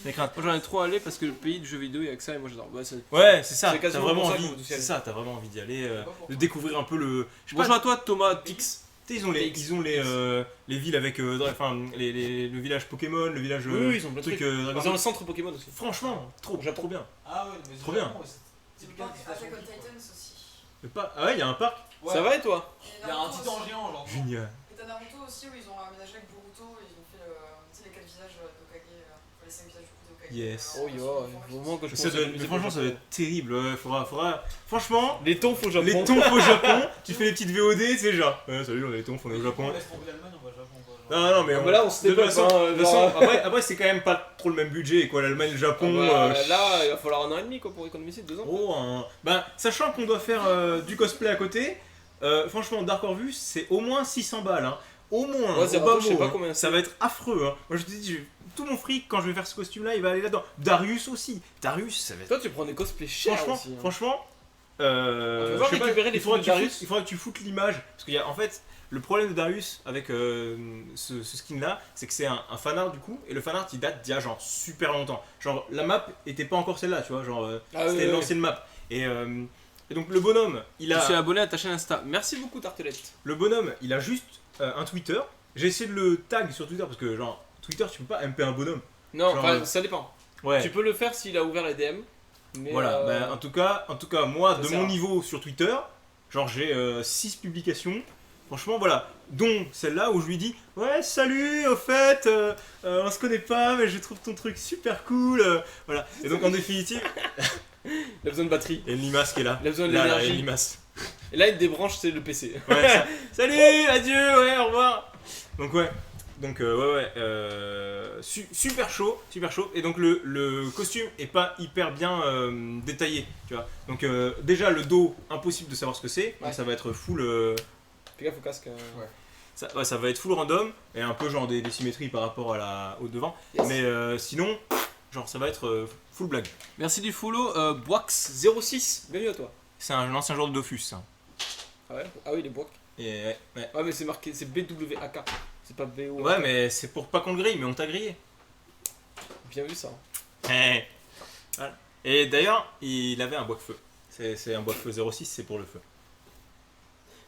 Mes craintes. Moi j'en ai trop allé parce que le pays du jeu vidéo il y a que ça et moi j'adore. Ouais, Ouais, c'est ça. C'est T'as quasiment vraiment pour ça envie. qu'on veut tous y aller. C'est ça. T'as vraiment envie d'y aller, Pas pour de toi. découvrir un peu le. Je sais pas, Bonjour à toi Thomas Tix. tu sais, ils ont les villes avec, enfin, le village Pokémon, le village. Oui, ils ont plein de truc. trucs. Dragon Ils ont le Ball. centre Pokémon aussi. Franchement, trop bien. Ah ouais, mais Trop bien. vraiment, ouais, c'est typiquement une Attack citation on qui- Titans aussi. Ah ouais, il y a un parc. Ouais. Ça va et toi? Il y a un titan géant genre. Génial. Et t'as Naruto aussi où ils ont aménagé avec Boruto et ils ont fait tu sais, les 4 visages d'Okage, enfin les 5 visages du coup d'Okage. Yes. Oh yo, il faut vraiment que je Ça doit être- mais franchement, ça doit être terrible. Ouais, faudra. Franchement. Les tons au Japon. Les tonfs au Japon, tu fais les petites VOD, c'est genre. Ouais, salut, on est les tonfs, on est au Japon. On laisse tomber l'Allemagne, on va au Japon quoi. genre. Non, mais. Ah, mais là, on se de toute dépasse, façon, hein, de toute genre- façon, après, c'est quand même pas trop le même budget, quoi. L'Allemagne, le Japon. Là, il va falloir un an et demi quoi pour économiser 2 ans. Oh, bah, sachant qu'on doit faire du cosplay à côté, franchement, Dark Orvus, c'est au moins 600 balles. Hein. au moins. Ouais, au Zerato, bas je sais mot, pas hein. combien Ça c'est. va être affreux. Hein. Moi je te dis, tout mon fric quand je vais faire ce costume-là, il va aller là-dedans. Darius aussi. Darius, ça va être. Toi, tu prends des cosplays chers Franchement, aussi. hein. franchement. Tu vas je sais pas, récupérer les il faudra photos que de Darius. il faudra que tu foutes l'image. Parce qu'il y a en fait. Le problème de Darius avec ce skin là, c'est que c'est un fanart du coup, et le fanart il date d'il y a genre super longtemps. Genre la map était pas encore celle-là, tu vois, genre Ah oui, c'était oui, l'ancienne map. Et donc le bonhomme, Je suis abonné à ta chaîne Insta. Merci beaucoup, Tartelette. le bonhomme, il a juste un Twitter. J'ai essayé de le tag sur Twitter parce que genre Twitter tu peux pas MP un bonhomme. Non, Genre, enfin, ça dépend. Ouais. Tu peux le faire s'il a ouvert les DM. Mais Voilà. En tout cas moi ça de sert mon à- niveau sur Twitter, genre j'ai 6 publications. Franchement, voilà, dont celle-là où je lui dis ouais, salut, au fait, on se connaît pas, mais je trouve ton truc super cool. Voilà. Et donc, en définitive, il a besoin de batterie. il y a une limace qui est là. Il a besoin de Là, il y a l'énergie. une limace. Et là, il débranche, c'est le PC. Ouais, salut, adieu, ouais, au revoir. Donc, ouais. Donc, super chaud, super chaud. Et donc, le costume est pas hyper bien détaillé, tu vois. Donc, déjà, le dos, impossible de savoir ce que c'est. Ouais. Donc, ça va être full. Fais gaffe au casque. Ça va être full random et un peu genre des symétries par rapport au devant. Yes. Mais sinon, genre ça va être full blague. Merci du follow, Boax06. Bienvenue à toi. C'est un ancien joueur de Dofus ça. Ah ouais Ah oui, les Boax. Et ouais. Ah, mais c'est marqué, c'est BWAK. C'est pas BO. Ouais, mais c'est pour pas qu'on le grille, mais on t'a grillé. Bien vu ça. Voilà. Et d'ailleurs, il avait un bois de feu. C'est un bois de feu 06, c'est pour le feu.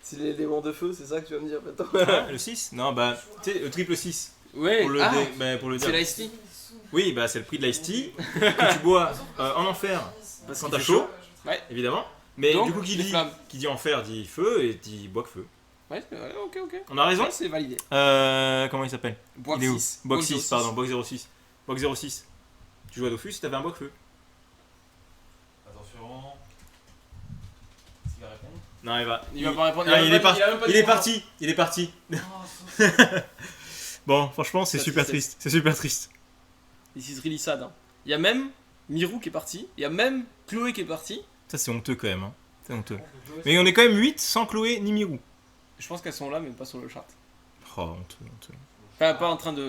C'est l'élément de feu, c'est ça que tu vas me dire maintenant. Ah, le 6 Non, bah, tu sais, le triple 6. Ouais, Pour le, pour le c'est dire. l'Ice Tea. Oui, bah, c'est le prix de l'ice tea que tu bois en enfer Parce quand qu'il t'as fait chaud, Ouais. évidemment. Mais Donc, du coup, les flammes. qui dit enfer dit feu et dit bois de feu. Ouais, ok. On a raison Ouais, c'est validé. Comment il s'appelle Boax Il est où 6. Box 6, pardon, Box 06. Box 06. Tu jouais à Dofus, t'avais un bois de feu. Attention. Est-ce qu'il va répondre? Non, il va. Il va pas répondre. Ah, a il même est pas parti. dit- a même pas Il dit est bonjour. parti. Il est parti. Oh, Bon, franchement, c'est Ça, super c'est- triste. C'est super triste. This is really sad. Hein. Il y a même Mirou qui est parti. Il y a même Chloé qui est partie. Ça, c'est honteux quand même. Hein. C'est honteux. Mais on est quand même 8 sans Chloé ni Mirou. Je pense qu'elles sont là, mais pas sur le chart. Oh, honteux. Enfin, pas en train de.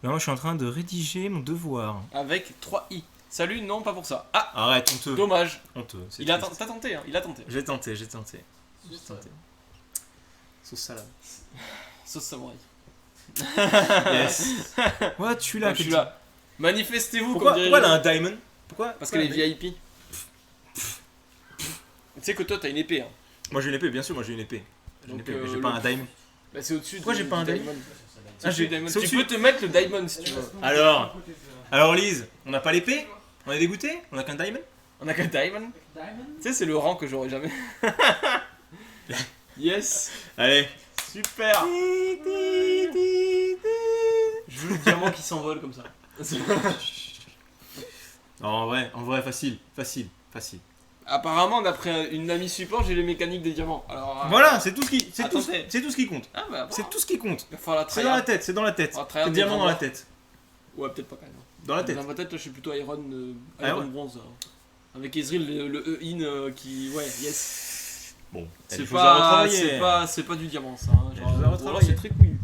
Non, moi, je suis en train de rédiger mon devoir. Avec 3 i. Salut, non, pas pour ça. Ah, Arrête, honteux. dommage. Honteux. c'est Il a triste. t'as tenté, hein. Il a tenté. J'ai tenté. J'ai tenté. Sauce salade. Sauce samouraï. Yes. Ouais, tu l'as. Je suis là. Manifestez-vous Pourquoi, comme dirait pourquoi elle le- a un diamond? Pourquoi Parce pourquoi qu'elle est VIP. Tu sais que toi, t'as une épée. Hein. Moi, j'ai une épée, bien sûr, moi j'ai une épée. J'ai une Donc, épée, mais j'ai le- pas un diamond. Bah, c'est au-dessus. Pourquoi j'ai pas un du diamond C'est au-dessus j'ai- du diamond. c'est Tu au-dessus. peux te mettre le diamond si tu veux. Alors Lise, on n'a pas l'épée? On est dégoûté? On a qu'un diamond? On a qu'un diamond. Diamond? Tu sais, c'est le rang que j'aurai jamais. Yes. Allez. Super. Je veux le diamant qui s'envole comme ça. Non, en vrai, facile. Apparemment, d'après une amie support, j'ai les mécaniques des diamants. Alors. Voilà, c'est tout ce qui, c'est tout, Attendez. c'est tout ce qui compte. Ah bah. C'est tout ce qui compte. Il va falloir la C'est dans la tryhard. tête, c'est dans la tête. On va C'est tryhard le des diamant dans la grands tête. Ouais, peut-être pas quand même. Dans la tête. Dans ma tête, là, je suis plutôt Iron, Ah Iron ouais. Bronze. Avec Ezreal, le E-in qui. Ouais, yes. Bon, C'est pas, c'est pas du diamant ça. Hein. Il y a Genre, des choses à ou alors retravailler. c'est très couillu.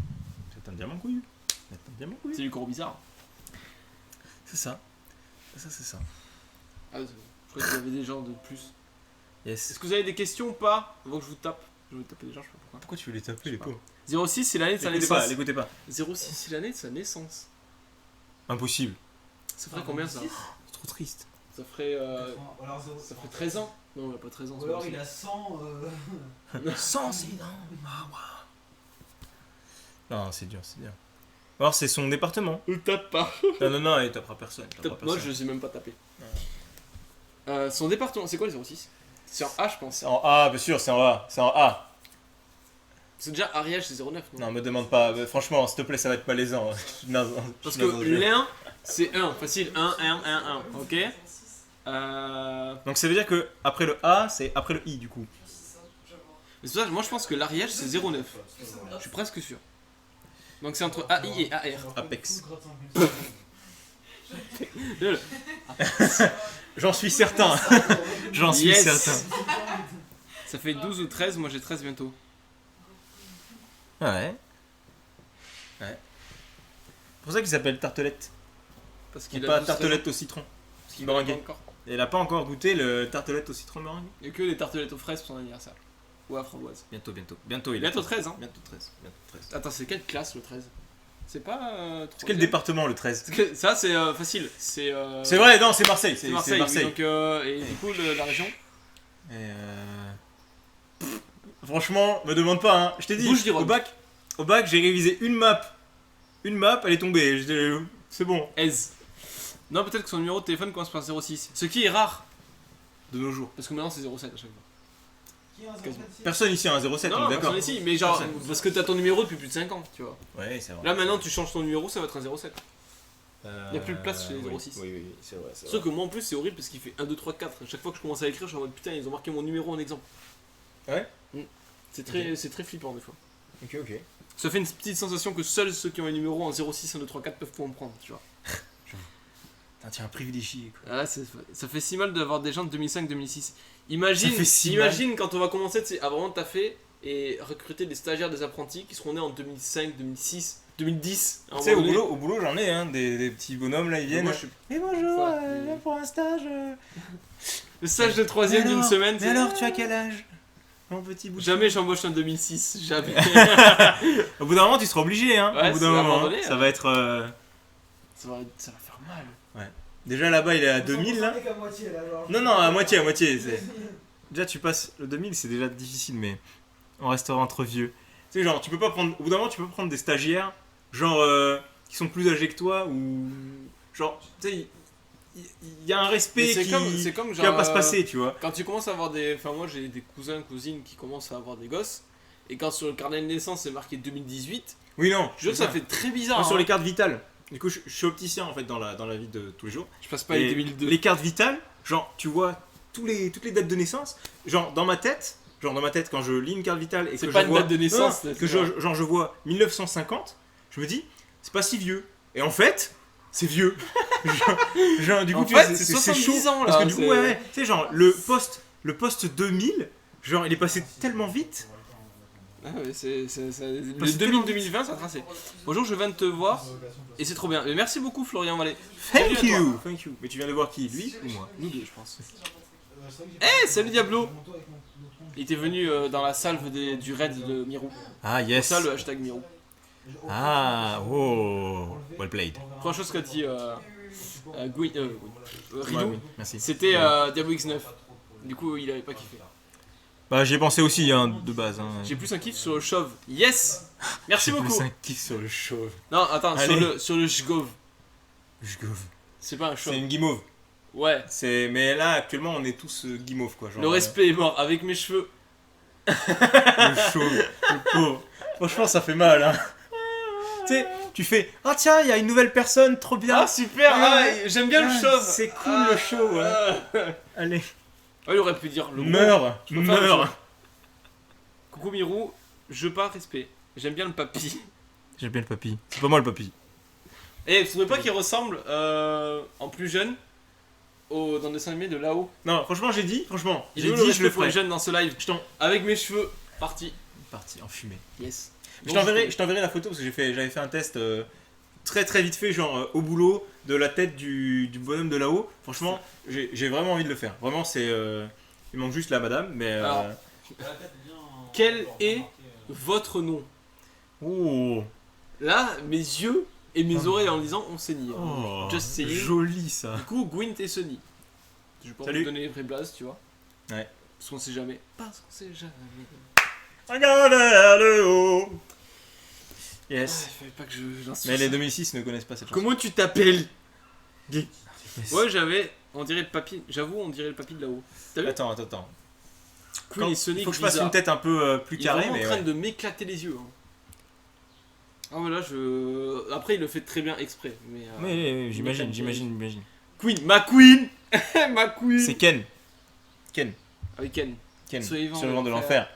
C'est un diamant couillu. C'est du gros bizarre. C'est ça. C'est ça. Ah, c'est bon. Je crois qu'il y avait des gens de plus. Yes. Est-ce que vous avez des questions ou pas? Avant que je vous tape. Je vais vous taper déjà, je sais pas pourquoi. Pourquoi tu veux les taper les pauvres? 06, c'est l'année de sa L'écoutez pas, naissance. l'écoutez pas. 06, c'est l'année de sa naissance. Impossible. Ça ferait combien ça? C'est trop triste. Ça ferait. Ou alors zéro- Ça ferait 13 ans. Non, il a pas 13 ans. Ou c'est alors pas il a 100. 100 c'est énorme. Non, c'est dur. Alors c'est son département. Ne tape pas. Non, il tapera personne. il tapera Moi, personne. je sais même pas taper. Son département, c'est quoi le 06? C'est en A, je pense. C'est en A, bien sûr, c'est en A. C'est en A. C'est déjà Ariel, c'est 09, non? Non, me demande pas. Franchement, s'il te plaît, ça va être malaisant. Non, Parce non, que non, je- l'un, c'est 1, facile. 1, 1, 1, 1. Ok? Donc ça veut dire que après le A, c'est après le I du coup. Mais c'est pour ça que moi je pense que l'Ariège c'est 09. Je suis presque sûr. Donc c'est entre AI et AR. Apex. Lol. J'en suis certain. J'en suis Yes. certain. Ça fait 12 ou 13, moi j'ai 13 bientôt. Ouais. C'est pour ça qu'il s'appelle tartelette. Parce Et qu'il pas a 12 tartelette au citron. parce qu'il meringuée. a pas encore. Et elle a pas encore goûté le tartelette au citron meringue. Il y a que les tartelettes aux fraises pour son anniversaire. Ou à framboise. Bientôt, il est Bientôt 13, hein. Bientôt 13. Attends, c'est quelle classe le 13? C'est pas. C'est quel département le 13? Parce que ça, c'est facile. C'est C'est vrai, non, c'est Marseille. c'est Marseille. Oui, donc, et du coup, la région. Franchement, me demande pas, hein. Je t'ai dit, Bouches du Rhône. au bac, j'ai révisé une map. Une map, elle est tombée. C'est bon. Aise. Non, peut-être que son numéro de téléphone commence par 06. Ce qui est rare. De nos jours. Parce que maintenant, c'est 07 à chaque fois. Qui a un Quasiment. 07 Personne ici a un 07, on Non, est d'accord. personne ici, mais genre, Personne. parce que t'as ton numéro depuis plus de 5 ans, tu vois. Ouais, c'est vrai. Là, maintenant, tu changes ton numéro, ça va être un 07. Y a plus de place chez les oui, 06. Oui, c'est vrai. Sauf que moi, en plus, c'est horrible parce qu'il fait 1, 2, 3, 4. Chaque fois que je commence à écrire, je suis en mode putain, ils ont marqué mon numéro en exemple. Ouais. C'est très flippant des fois. Ok. Ça fait une petite sensation que seuls ceux qui ont un numéro en 06, 1, 2, 3, 4 peuvent comprendre, tu vois. T'es un privilégié, quoi. Ah, ça fait si mal d'avoir des gens de 2005-2006. Imagine, Ça fait si imagine quand on va commencer à vraiment taffer et recruter des stagiaires, des apprentis qui seront nés en 2005, 2006, 2010. à un Tu sais, moment donné. au boulot, j'en ai, hein, des petits bonhommes là, ils viennent. Moi, je suis Et bonjour, Voilà. pour un stage. le stage de 3ème d'une semaine. Mais alors, tu as quel âge? Mon petit bout de Jamais j'embauche en 2006, jamais. Au bout d'un moment, tu seras obligé, hein. Ouais, Au bout c'est d'un à un moment, moment donné, ça hein. va être. ça va faire mal. Déjà là-bas, il est à 2000 là. qu'à moitié là, genre. Non, à moitié. Déjà, tu passes le 2000, c'est déjà difficile, mais on restera entre vieux. Tu sais, genre, tu peux pas prendre. Au bout d'un moment, tu peux prendre des stagiaires, genre, qui sont plus âgés que toi, ou. Genre, tu sais, il y a un respect Mais qui. c'est comme Qui genre. va pas se passer, tu vois. Quand tu commences à avoir des. Enfin, moi j'ai des cousins, cousines qui commencent à avoir des gosses. Et quand sur le carnet de naissance c'est marqué 2018, Oui, non. je veux que ça fait très bizarre. Moi, sur hein. les cartes vitales. Du coup, je suis opticien en fait dans la vie de tous les jours. Je passe pas les Et 2002. les cartes vitales, genre, tu vois toutes les dates de naissance. Genre, dans ma tête, quand je lis une carte vitale et C'est que pas je une vois. date de naissance, Non, c'est que ça. je vois 1950, je me dis, c'est pas si vieux. Et en fait, c'est vieux. genre, du coup, En tu fait, vois, c'est c'est 70 chaud. ans, là, Parce que du coup, c'est- ouais, tu sais, genre, le poste 2000, genre, il est passé tellement vite. Ah ouais, le Parce que tellement 2000-2020 ça a tracé. Bonjour, je viens de te voir et c'est trop bien. Mais merci beaucoup Florian Vallée. Thank Salut à you. Mais tu viens de voir qui, lui ou moi? Nous deux, je pense. Eh, salut Diablo. Il était venu dans la salve du raid de Mirou. Ah, C'est yes. ça le hashtag Mirou. Ah, oh. Well played. Première chose qu'a dit Ridou, Ouais, oui, merci. c'était Diablo X9. Du coup, il avait pas kiffé. Bah, j'y ai pensé aussi, hein, de base. Hein. J'ai plus un kiff sur le chauve. Yes. Merci J'ai beaucoup. plus un kiff sur le chauve. Non, attends, Allez. sur le Shgov. Guimauve. C'est pas un chauve. C'est une guimauve. Ouais. Mais là, actuellement, on est tous guimauve, quoi. Genre, Le respect est mort avec mes cheveux. le chauve, le pauvre. Franchement, ça fait mal, hein. Tu sais, tu fais, ah tiens, il y a une nouvelle personne, trop bien. Ah super. Ah, J'aime bien le chauve. C'est cool le chauve, ouais. Allez, Ah, il aurait pu dire le gros. meurs, Je peux faire le meurs. chauve. Coucou Mirou, je pars respect. J'aime bien le papy. J'aime bien le papy. C'est pas moi le papy. Et vous trouvez pas qu'il ressemble en plus jeune dans le dessin animé de là-haut? Non, franchement, j'ai dit, Il j'ai veut dit, je respect le pour les ferai. jeunes dans ce live. Je t'en- Avec mes cheveux partis. Parti en fumée. Yes. Je t'enverrai la photo parce que j'avais fait un test très très vite fait, genre au boulot, de la tête du bonhomme de là-haut. Franchement, j'ai vraiment envie de le faire. Vraiment, c'est. Il manque juste la madame, mais. Alors, Quel est votre nom? Oh, Là, mes yeux et mes oreilles en lisant ont saigné. oh, Just saying. joli ça. Du coup, Gwent et Sony. Je vais pas Salut. vous donner les vrais blazes, tu vois. Ouais. Parce qu'on sait jamais. Parce qu'on sait jamais. Regarde vers le haut. Yes. Il fallait pas que j'en suis Mais les ça. 2006 ne connaissent pas cette chanson. Comment tu t'appelles? Yes. Ouais, on dirait le papy. J'avoue, on dirait le papy de là-haut. T'as vu? Attends. Queen et Sonic. Il faut que je fasse bizarre. une tête un peu plus Il est carrée, vraiment mais. en train Ouais. de m'éclater les yeux. Hein. Ah voilà, après il le fait très bien exprès. Mais, Oui, j'imagine. j'imagine. Queen, ma queen. Ma queen. C'est Ken. Ah oui, Ken. Ken. Survivant Survivant de de l'enfer.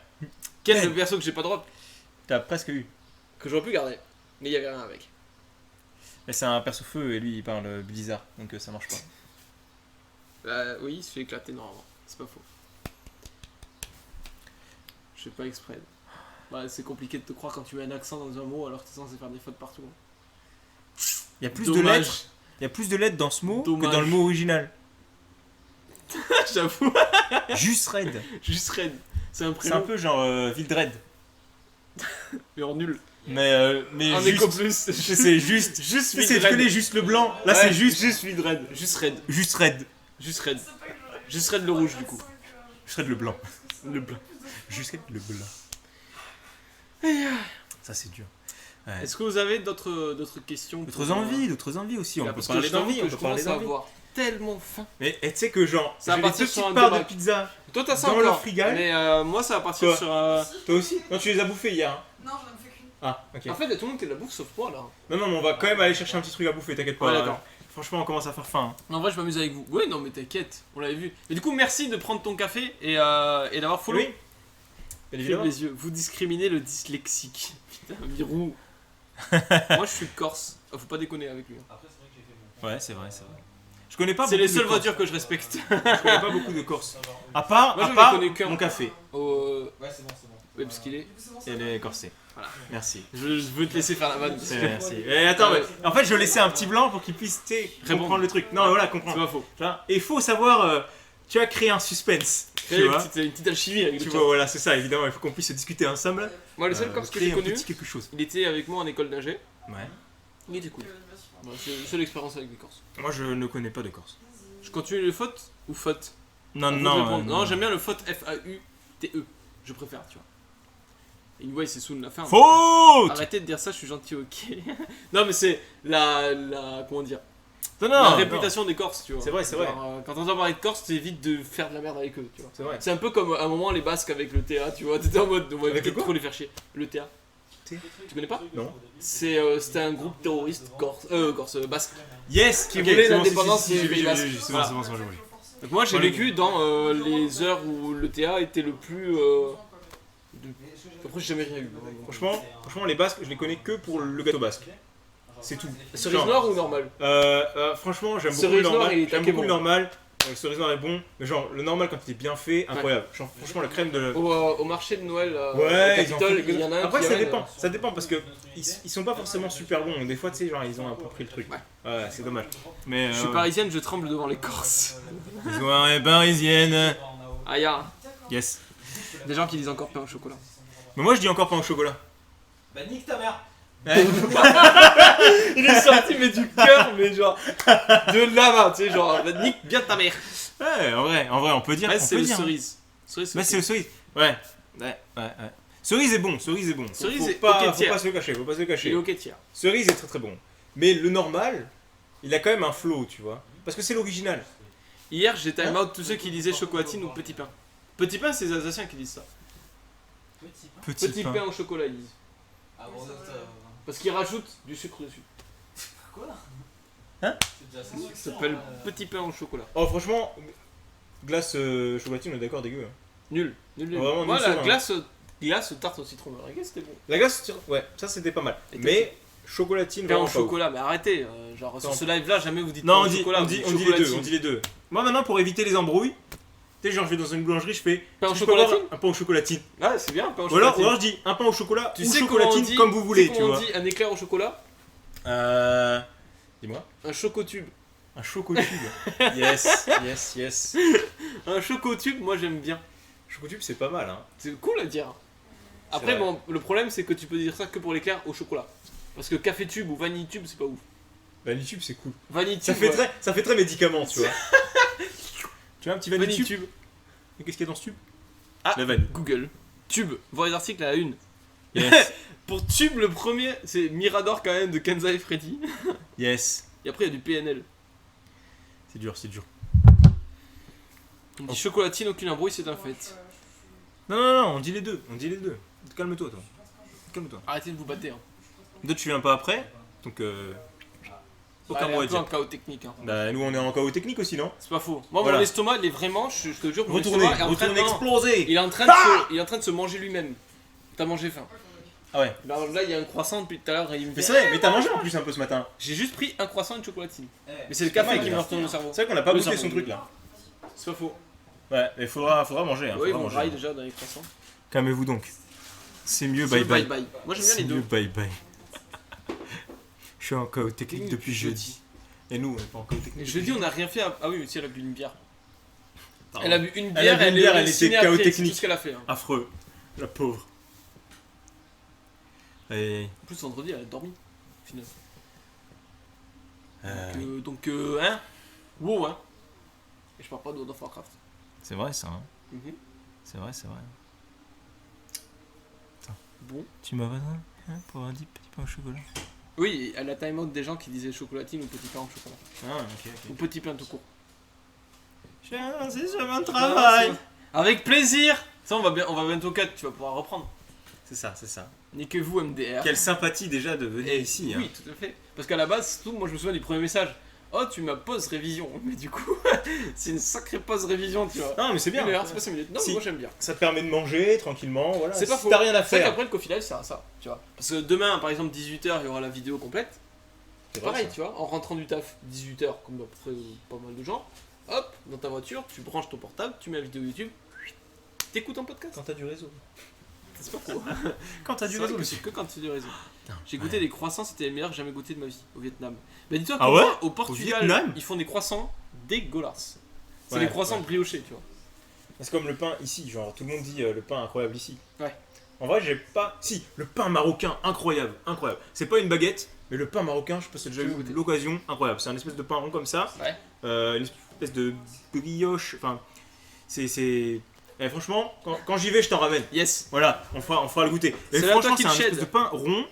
Ken, Ken. le perso que j'ai pas drop, T'as presque eu. que j'aurais pu garder. Mais il y avait rien avec. Mais c'est un perso feu et lui il parle bizarre, donc ça marche pas. Oui, il se fait éclater normalement. C'est pas faux. Je fais pas exprès. Bah, c'est compliqué de te croire quand tu mets un accent dans un mot alors que t'es censé faire des fautes partout. Il y a plus Dommage. de lettres. Il y a plus de lettres dans ce mot Dommage. que dans le mot original. J'avoue, Juste raid. juste Red. C'est un C'est prénom, un peu genre Vildred. mais en nul. Mais Un juste. écho plus. C'est juste. Juste Tu sais, tu Red. connais juste le blanc. Là, c'est juste. Juste Red. Juste Red. Juste raid. Juste Red. Juste Red le rouge du coup. Juste raid le blanc. Le blanc. Juste raid le blanc. Ça, c'est dur. Ouais. Est-ce que vous avez d'autres questions D'autres envies aussi. On peut Parce que parler je t'avoue d'envie. que On je peut parler commence à d'envie. avoir tellement faim. Mais tu sais que genre, Ça va j'ai les partir deux sur petites un parts de débat. pizza. Toi t'as ça Dans le encore. frigal. Mais moi ça va partir Quoi sur Toi aussi? Non, tu les as bouffés hier. Hein. Non, j'en ai fait qu'une. Ah, ok. En fait, il y a tout le monde qui la bouffe sauf moi là. Non, non, mais on va quand même aller chercher un petit truc à bouffer, t'inquiète pas. Ouais, d'accord. Franchement, on commence à faire faim. En vrai, je m'amuse avec vous. Ouais, non, mais t'inquiète, on l'avait vu. Mais du coup, merci de prendre ton café et d'avoir follow. Oui. Bien Fermez évidemment. les yeux. Vous discriminez le dyslexique. Putain, Virou. Moi, je suis corse. Ah, faut pas déconner avec lui. Après, c'est vrai que j'ai fait mon. Ouais, c'est vrai, c'est vrai. Je connais pas C'est beaucoup les de seules Corses. voitures que je respecte. Je connais pas beaucoup de Corses. À part, Moi, à j'en ai part connu qu'un. mon café. Oh, Ouais, c'est bon, c'est bon. ouais, parce qu'il est. Du coup, c'est bon, Et ça elle est corsée. Voilà. Merci. Je veux te laisser faire la vanne. C'est merci. Et attends, mais en fait, je laissais un petit blanc pour qu'il puisse comprendre le truc. Non, voilà, C'est comprendre. pas faux. Tu vois, et il faut savoir, tu as créé un suspense. Créer Tu une vois, petite alchimie avec tu le vois, chat. voilà, c'est ça, évidemment, il faut qu'on puisse discuter ensemble. Moi, le seul corse que créer j'ai un connu, petit quelque chose. il était avec moi en école d'ingé. Ouais. Il était cool. Que- Voilà, c'est la seule expérience avec des corses. Moi, je ne connais pas de Corse. Je continue le faute ou faute? Non, On peut non. répondre. Non, j'aime bien le faute F-A-U-T-E. Je préfère, tu vois. Et ouais, c'est Soon la fin. Faute. Arrêtez de dire ça, je suis gentil, ok. Non, mais c'est la. Comment dire? Non, La non. réputation des Corses, tu vois. C'est vrai, c'est vrai. Genre, quand on entend parler de Corse, t'évites de faire de la merde avec eux, tu vois. C'est vrai. C'est un peu comme à un moment les Basques avec le TA, tu vois. T'étais en mode, on va Avec éviter le de quoi trop les faire chier. Le TA. T. Tu connais pas? Non. C'était un groupe terroriste basque. Yes. Qui ok, voulait c'est bon, l'indépendance c'est- des pays basques. C'est bon, Voilà. c'est bon, c'est bon, j'ai compris. Donc moi j'ai Voilà. vécu dans les heures où le TA était le plus... Après j'ai jamais rien eu. Franchement, les Basques, je les connais que pour le gâteau basque. C'est tout. Cerise Genre, noire ou normal? Franchement, j'aime beaucoup Cerise le noire, normal. il est J'aime taqué beaucoup le bon. normal. Le cerise noir est bon, mais genre le normal quand il est bien fait, incroyable. Genre, franchement, la crème de. Au marché de Noël Ouais, au ils en Capitole, font il y en a un Après, qui ça amène, dépend. Ça dépend parce que ils sont pas forcément super bons. Des fois, tu sais, genre ils ont un peu pris le truc. Ouais. Ouais, c'est dommage. Mais Je suis parisienne, je tremble devant les Corses. Soirée parisienne. Ah y'a Yes. des gens qui disent encore pain au chocolat. Mais moi, je dis encore pain au chocolat. Bah, nique ta mère. Il est sorti mais du cœur, mais genre de là-bas, tu sais, genre nique bien ta mère. Ouais, en vrai, on peut dire. Ouais, on c'est peut le dire, hein. cerise. Cerise, Ouais, c'est le cerise. Ouais. Cerise est bon, cerise est bon. Cerise Faut est pas, ok faut tiers. pas se le cacher, faut pas se le Il est cacher. ok tiers. Cerise est très très bon. Mais le normal, il a quand même un flow, tu vois. Parce que c'est l'original. Hier, j'ai time out tous ceux qui disaient chocolatine ou petit pain. Petit pain, c'est les Alsaciens qui disent ça. Petit. Petit pain au chocolat, ils disent. Ah bon, Parce qu'ils rajoutent du sucre dessus. quoi? Hein? C'est déjà assez succinct, Ça s'appelle petit pain au chocolat. Oh, franchement, glace chocolatine, on est d'accord, dégueu. Hein. Nul. Nul. Vraiment Moi, nul la sur un. glace tarte au citron meringuée, c'était bon. La glace, ouais, ça c'était pas mal. Et Mais chocolatine, Pain au vraiment pas ouf. chocolat, mais arrêtez. Genre, sur Non. ce live là, jamais vous dites Non, pain on au dit, chocolat. on vous dit, dites on dit les deux, chocolatine. on dit les deux. Moi maintenant, pour éviter les embrouilles, tu sais, genre je vais dans une boulangerie, je fais Pain au est-ce que je peux avoir chocolatine un pain au chocolatine. Ah, c'est bien, pain au Ou alors chocolatine. je dis un pain au chocolat Tu ou sais comment on chocolatine dit, comme vous voulez, tu sais tu comment vois. on dit un éclair au chocolat? Dis-moi. Un chocotube. Un chocotube. Yes, yes, yes. Un chocotube, moi j'aime bien. Chocotube, c'est pas mal, hein. C'est cool à dire. Après, vrai. bon, le problème c'est que tu peux dire ça que pour l'éclair au chocolat. Parce que café tube ou vanille tube, c'est pas ouf. Vanille tube, c'est cool. Vanille tube, Ça fait très médicament, tu vois. Tu vois un petit vanille vanille tube. tube. Et qu'est-ce qu'il y a dans ce tube? Ah, La vanille. Google. Tube. Voir les articles à la une. Yes. Pour tube, le premier, c'est Mirador quand même de Kenza et Freddy. Yes. Et après, il y a du PNL. C'est dur, c'est dur. On dit chocolatine, aucune embrouille, c'est un fait. Non, non, non, on dit les deux, on dit les deux. Calme-toi, toi. Calme-toi. Arrêtez de vous battre. Hein. D'autres, tu viens pas après, donc aucun mot à un peu en dire. chaos technique. Hein. Bah, nous, on est en chaos technique aussi, non? C'est pas faux. Moi, Voilà. mon estomac, il est vraiment, je te jure, mon Retournez, estomac est en train retournez de- exploser. il est en train de se, il est en train de se manger lui-même. T'as mangé faim. Ah ouais. Alors là, il y a un croissant depuis tout à l'heure et il me Mais fait. c'est vrai, mais t'as mangé en plus un peu ce matin. J'ai juste pris un croissant et une chocolatine. Eh, Mais c'est le pas café mal, qui me là. retourne le cerveau. C'est vrai qu'on a pas Le bouffé cerveau. son truc là. C'est pas faux. Ouais, mais faudra manger. Hein, Oui, faudra on manger. braille déjà dans les croissants. Calmez-vous donc. C'est mieux C'est bye le bye. Moi j'aime bien C'est les deux. mieux bye bye. Je suis en chaos technique depuis jeudi. Et nous, on est pas en chaos technique. Jeudi on a rien fait. Ah oui, si elle a bu une bière. Pardon. Elle a bu une Elle a bière, bu une bière, elle ciné était après, chaos c'est technique. tout ce qu'elle a fait. Hein. Affreux. La pauvre. Et... En plus vendredi elle a dormi. Finalement. oui. Donc hein. Wow hein. Et je parle pas de World of Warcraft. C'est vrai ça, hein. Mhm. C'est vrai, c'est vrai. Bon. Tu m'as besoin pour un petit pain au chocolat. Oui, elle a time out des gens qui disaient chocolatine ou petit pain au chocolat. Ah, ok, Ou petit pain tout court. C'est sur mon travail. Avec plaisir. Ça on va bientôt cut, tu vas pouvoir reprendre. C'est ça, c'est ça. Niquez-vous MDR. Quelle sympathie déjà de venir Et ici. Hein. Oui, tout à fait. Parce qu'à la base, tout, moi je me souviens du premier message. Oh, tu m'as pause révision. Mais du coup, c'est une sacrée pause révision, tu vois. Non, mais c'est bien. 1 heure, c'est pas 5 minutes. Non, Si. mais moi j'aime bien. Ça te permet de manger tranquillement. Voilà. C'est pas Si faux. T'as rien à C'est vrai faire. qu'après le Coffee Live, c'est ça, tu vois. Parce que demain, par exemple, 18h, il y aura la vidéo complète. C'est vrai, Pareil, ça. tu vois, en rentrant du taf, 18h, comme à peu près pas mal de gens. Hop, dans ta voiture, tu branches ton portable, tu mets la vidéo YouTube, t'écoutes un podcast. Quand t'as du réseau. C'est pas faux. Quand t'as du C'est vrai réseau, que monsieur. c'est que quand tu as du réseau. J'ai Ouais. goûté des croissants, c'était les meilleurs que j'ai jamais goûté de ma vie au Vietnam. Mais dis-toi Ah ouais au Portugal, Vietnam ils font des croissants dégueulasses. C'est Ouais, des croissants ouais. briochés, tu vois. C'est comme le pain ici, genre tout le monde dit le pain incroyable ici. Ouais. En vrai, j'ai pas. Si, le pain marocain incroyable, incroyable. C'est pas une baguette, mais le pain marocain, je sais pas si t'as déjà Je vais eu goûter. l'occasion, incroyable. C'est un espèce de pain rond comme ça, Ouais. une espèce de brioche. Enfin, c'est. Eh, franchement, quand j'y vais, je t'en ramène. Yes. Voilà, on fera le goûter. Et C'est là, franchement, toi, qui c'est un le espèce shade. de pain rond,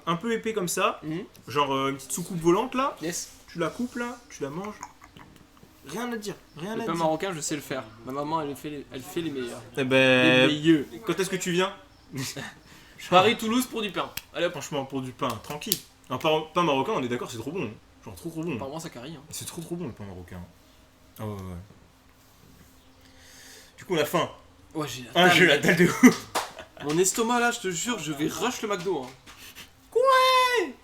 un peu épais comme ça, Mhm. genre une petite soucoupe volante là. Yes. Tu la coupes là, tu la manges. Rien à dire, rien Le à pain dire. marocain, je sais le faire. Ma maman, elle fait les meilleurs. Eh Les ben, meilleurs. quand est-ce que tu viens Paris-Toulouse pour du pain. Allez hop. Franchement, pour du pain, tranquille. Un pain marocain, on est d'accord, c'est trop bon. Genre trop bon. Apparemment, ça carie. Hein. C'est trop bon le pain marocain. Ah ouais, ouais. Du coup, on a faim. Ouais, j'ai la Ah, dalle. j'ai la dalle de ouf. Mon estomac là, je te jure, je vais rush le McDo. Hein. Quoi?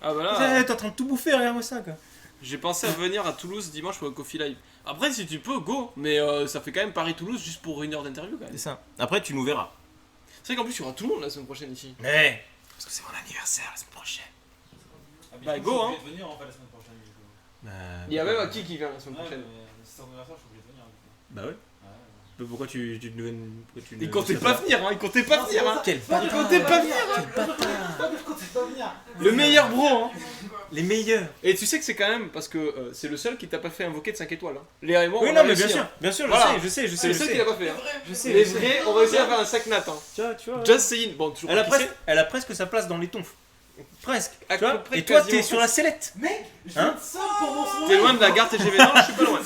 Ah bah là, T'es en train de tout bouffer, regarde-moi ça, quoi. j'ai pensé à venir à Toulouse dimanche pour le Coffee Live. Après, si tu peux, go. Mais ça fait quand même Paris-Toulouse juste pour 1 heure d'interview quand même. C'est ça. Après, tu nous verras. C'est vrai qu'en plus, il y aura tout le monde la semaine prochaine ici. Mais. Parce que c'est mon anniversaire la semaine prochaine. Ah, mais Bah, du coup, go, je suis hein. obligé de venir en fait la semaine prochaine. Du coup. Il y a même qui vient la semaine Ouais, prochaine. mais si c'est ton anniversaire, je suis obligé de venir. Du coup. Bah ouais. Ouais. Pourquoi tu Il comptait pas venir, hein. Il comptait pas Non, venir, c'est hein. ça. Quel Il comptait pas venir, hein. Je comptais pas venir. Le meilleur bro, hein. Les meilleurs. Et tu sais que c'est quand même parce que c'est le seul qui t'a pas fait invoquer de 5 étoiles. Hein. Léa et moi, Oui, on non, a mais réussi, bien sûr, hein. bien sûr, Voilà. je sais. C'est le seul qui l'a pas fait. Hein. Je sais. Les vrais ont réussi à faire un sac nat. Hein. Tu vois. Just saying. Bon, toujours Elle a, pas qui elle a presque sa place dans les tonfs. Presque. À Tu vois. peu près Et toi, quasiment t'es sur la sellette. Mec, je Hein viens de ça pour mon c'est. sourire. T'es loin de la gare TGV? Non, je suis pas loin.